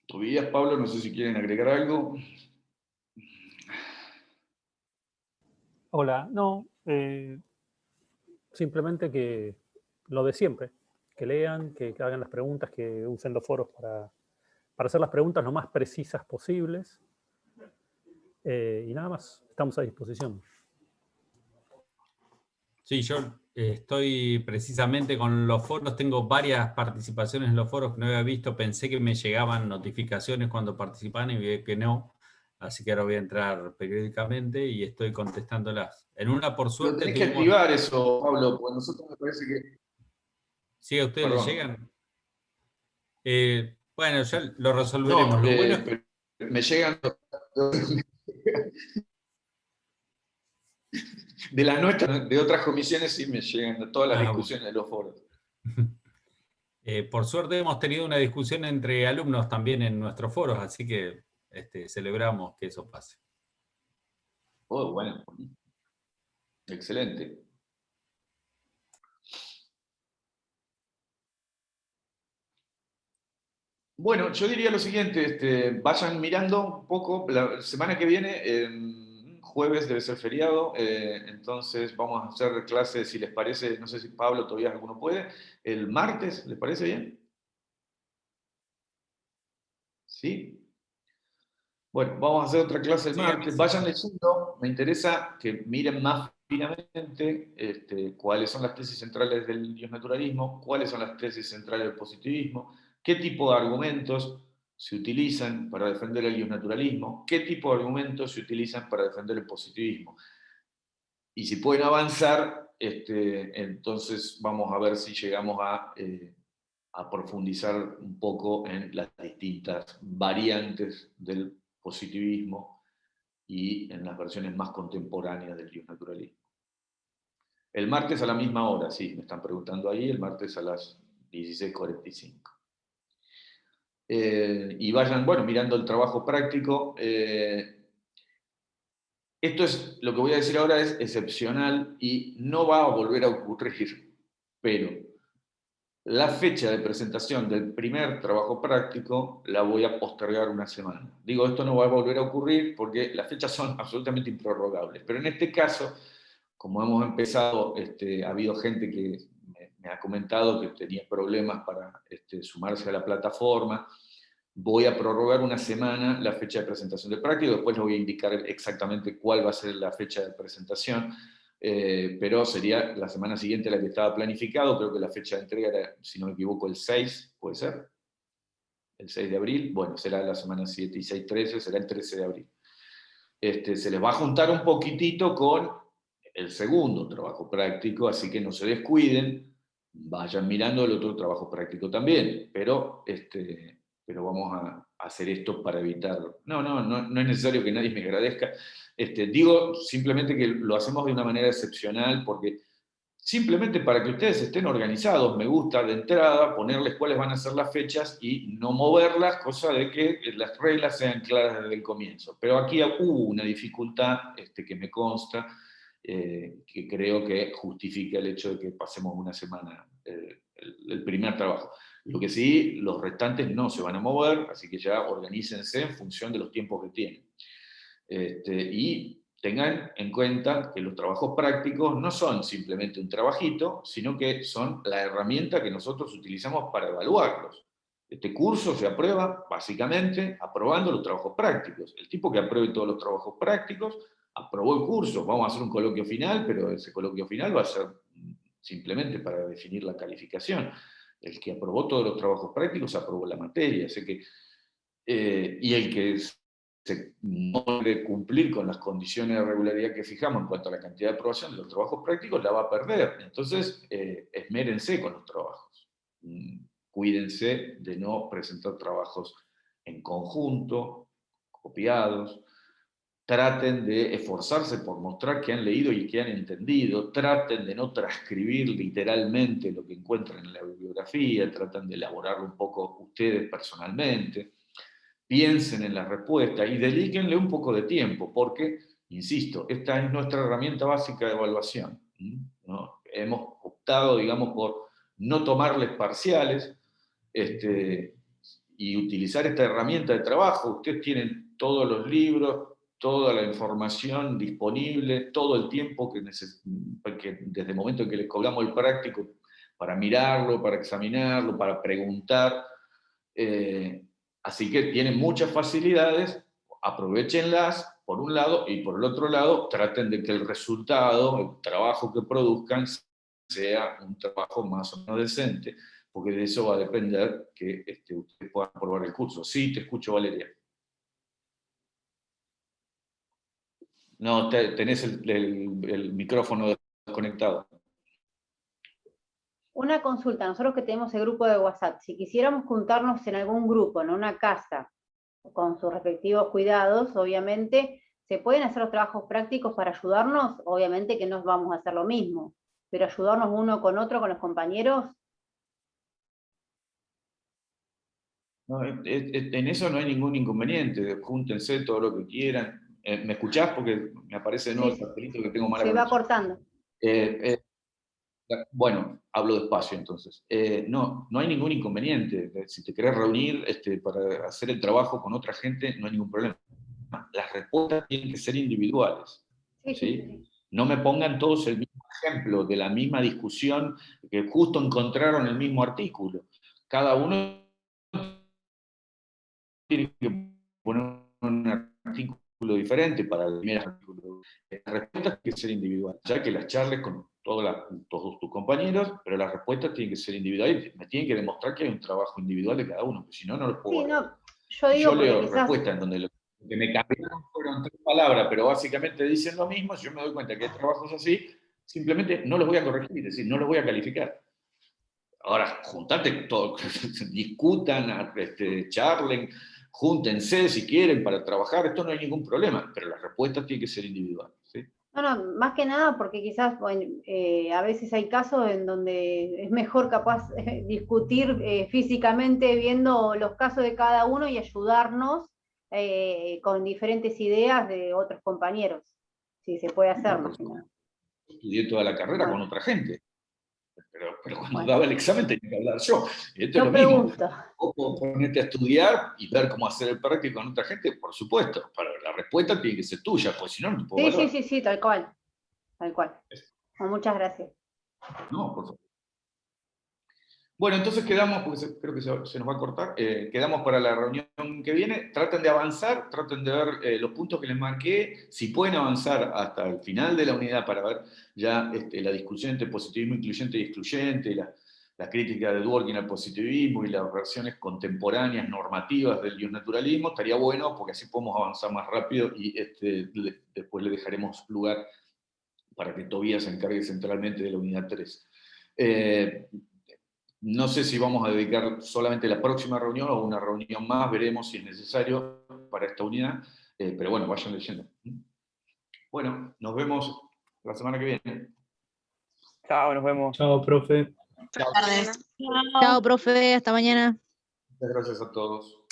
Tobías, Pablo, no sé si quieren agregar algo. Hola, no, simplemente que lo de siempre, que lean, que hagan las preguntas, que usen los foros para hacer las preguntas lo más precisas posibles. Y nada más, estamos a disposición. Sí, yo estoy precisamente con los foros, tengo varias participaciones en los foros que no había visto, pensé que me llegaban notificaciones cuando participaban y vi que no, así que ahora voy a entrar periódicamente y estoy contestándolas. En una, por suerte... Pero tenés que activar eso, Pablo, porque a nosotros me parece que... ¿Sí a ustedes les llegan? Bueno, ya lo resolveremos. No, lo bueno es... me llegan... De las nuestras, de otras comisiones sí me llegan todas las discusiones de los foros. Por suerte hemos tenido una discusión entre alumnos también en nuestros foros, así que celebramos que eso pase. Oh, bueno. Excelente. Bueno, yo diría lo siguiente, vayan mirando un poco, la semana que viene, jueves debe ser feriado, entonces vamos a hacer clases, si les parece, no sé si Pablo todavía alguno puede, el martes, ¿les parece bien? ¿Sí? Bueno, vamos a hacer otra clase el martes. Vayan leyendo, me interesa que miren más finamente cuáles son las tesis centrales del diosnaturalismo, cuáles son las tesis centrales del positivismo, qué tipo de argumentos se utilizan para defender el diosnaturalismo, qué tipo de argumentos se utilizan para defender el positivismo. Y si pueden avanzar, entonces vamos a ver si llegamos a profundizar un poco en las distintas variantes del positivismo y en las versiones más contemporáneas del diosnaturalismo. El martes a la misma hora, sí, me están preguntando ahí, el martes a las 16:45. Y vayan, bueno, mirando el trabajo práctico. Esto es, lo que voy a decir ahora es excepcional y no va a volver a ocurrir, pero la fecha de presentación del primer trabajo práctico la voy a postergar una semana. Digo, esto no va a volver a ocurrir porque las fechas son absolutamente improrrogables. Pero en este caso, como hemos empezado, ha habido gente que me ha comentado que tenía problemas para sumarse a la plataforma. Voy a prorrogar una semana la fecha de presentación del práctico. Después les voy a indicar exactamente cuál va a ser la fecha de presentación. Pero sería la semana siguiente la que estaba planificado, creo que la fecha de entrega era, si no me equivoco, el 6, ¿puede ser? El 6 de abril, bueno, será la semana 7 y 6, 13, será el 13 de abril. Se les va a juntar un poquitito con el segundo trabajo práctico, así que no se descuiden, vayan mirando el otro trabajo práctico también, pero vamos a hacer esto para evitar... No es necesario que nadie me agradezca. Digo simplemente que lo hacemos de una manera excepcional porque simplemente para que ustedes estén organizados, me gusta de entrada ponerles cuáles van a ser las fechas y no moverlas, cosa de que las reglas sean claras desde el comienzo. Pero aquí hubo una dificultad que me consta, que creo que justifica el hecho de que pasemos una semana el primer trabajo. Lo que sí, los restantes no se van a mover, así que ya organícense en función de los tiempos que tienen. Y tengan en cuenta que los trabajos prácticos no son simplemente un trabajito, sino que son la herramienta que nosotros utilizamos para evaluarlos. Este curso se aprueba básicamente aprobando los trabajos prácticos. El tipo que apruebe todos los trabajos prácticos aprobó el curso. Vamos a hacer un coloquio final, pero ese coloquio final va a ser simplemente para definir la calificación. El que aprobó todos los trabajos prácticos aprobó la materia. Así que, y el que no puede cumplir con las condiciones de regularidad que fijamos en cuanto a la cantidad de aprobación de los trabajos prácticos, la va a perder. Entonces, esmérense con los trabajos. Cuídense de no presentar trabajos en conjunto, copiados. Traten de esforzarse por mostrar que han leído y que han entendido. Traten de no transcribir literalmente lo que encuentran en la bibliografía. Traten de elaborarlo un poco ustedes personalmente. Piensen en la respuesta y dedíquenle un poco de tiempo, porque, insisto, esta es nuestra herramienta básica de evaluación, ¿no? Hemos optado, digamos, por no tomarles parciales y utilizar esta herramienta de trabajo. Ustedes tienen todos los libros, toda la información disponible, todo el tiempo que desde el momento en que les colgamos el práctico para mirarlo, para examinarlo, para preguntar. Así que tienen muchas facilidades, aprovéchenlas por un lado, y por el otro lado traten de que el resultado, el trabajo que produzcan, sea un trabajo más o menos decente, porque de eso va a depender que ustedes puedan aprobar el curso. Sí, te escucho, Valeria. No, tenés el micrófono desconectado. Una consulta, nosotros que tenemos el grupo de WhatsApp, si quisiéramos juntarnos en algún grupo, en una casa, con sus respectivos cuidados, obviamente, ¿se pueden hacer los trabajos prácticos para ayudarnos? Obviamente que no vamos a hacer lo mismo, pero ayudarnos uno con otro, con los compañeros. No, en eso no hay ningún inconveniente, júntense todo lo que quieran. ¿Me escuchás? Porque me aparece de nuevo el papelito que tengo mala Se va conexión. cortando. Bueno, hablo despacio entonces. No hay ningún inconveniente. Si te querés reunir para hacer el trabajo con otra gente, no hay ningún problema. Las respuestas tienen que ser individuales. ¿Sí? No me pongan todos el mismo ejemplo de la misma discusión, que justo encontraron el mismo artículo. Cada uno tiene que poner un artículo diferente para el primer artículo. Las respuestas tienen que ser individuales, ya que las charles con todos tus compañeros, pero las respuestas tienen que ser individuales. Me tienen que demostrar que hay un trabajo individual de cada uno, porque si no, no lo puedo. Sí, no, yo digo yo leo quizás... respuestas en donde lo que me cambiaron fueron 3 palabras, pero básicamente dicen lo mismo. Si yo me doy cuenta que hay trabajos así, simplemente no los voy a corregir, es decir, no los voy a calificar. Ahora, juntate todos, discutan, charlen, júntense si quieren para trabajar, esto no hay ningún problema, pero las respuestas tienen que ser individuales. ¿Sí? No, más que nada porque quizás a veces hay casos en donde es mejor capaz discutir físicamente viendo los casos de cada uno y ayudarnos con diferentes ideas de otros compañeros, si se puede hacer. Más que nada. Estudié toda la carrera con otra gente. Pero cuando daba el examen tenía que hablar yo. Esto es lo mismo. Vos ponerte a estudiar y ver cómo hacer el práctico con otra gente, por supuesto. Pero la respuesta tiene que ser tuya, porque si no, no te puedo evaluar. Sí, tal cual. Tal cual. Bueno, muchas gracias. No, por favor. Bueno, entonces quedamos, porque creo que se nos va a cortar, quedamos para la reunión que viene. Traten de avanzar, traten de ver los puntos que les marqué, si pueden avanzar hasta el final de la unidad para ver ya la discusión entre positivismo incluyente y excluyente, la crítica de Dworkin al positivismo y las versiones contemporáneas normativas del justnaturalismo, estaría bueno porque así podemos avanzar más rápido y después le dejaremos lugar para que Tobías se encargue centralmente de la unidad 3. No sé si vamos a dedicar solamente la próxima reunión o una reunión más, veremos si es necesario para esta unidad, pero bueno, vayan leyendo. Bueno, nos vemos la semana que viene. Chao, nos vemos. Chao, profe. Chao. Chao, profe, hasta mañana. Muchas gracias a todos.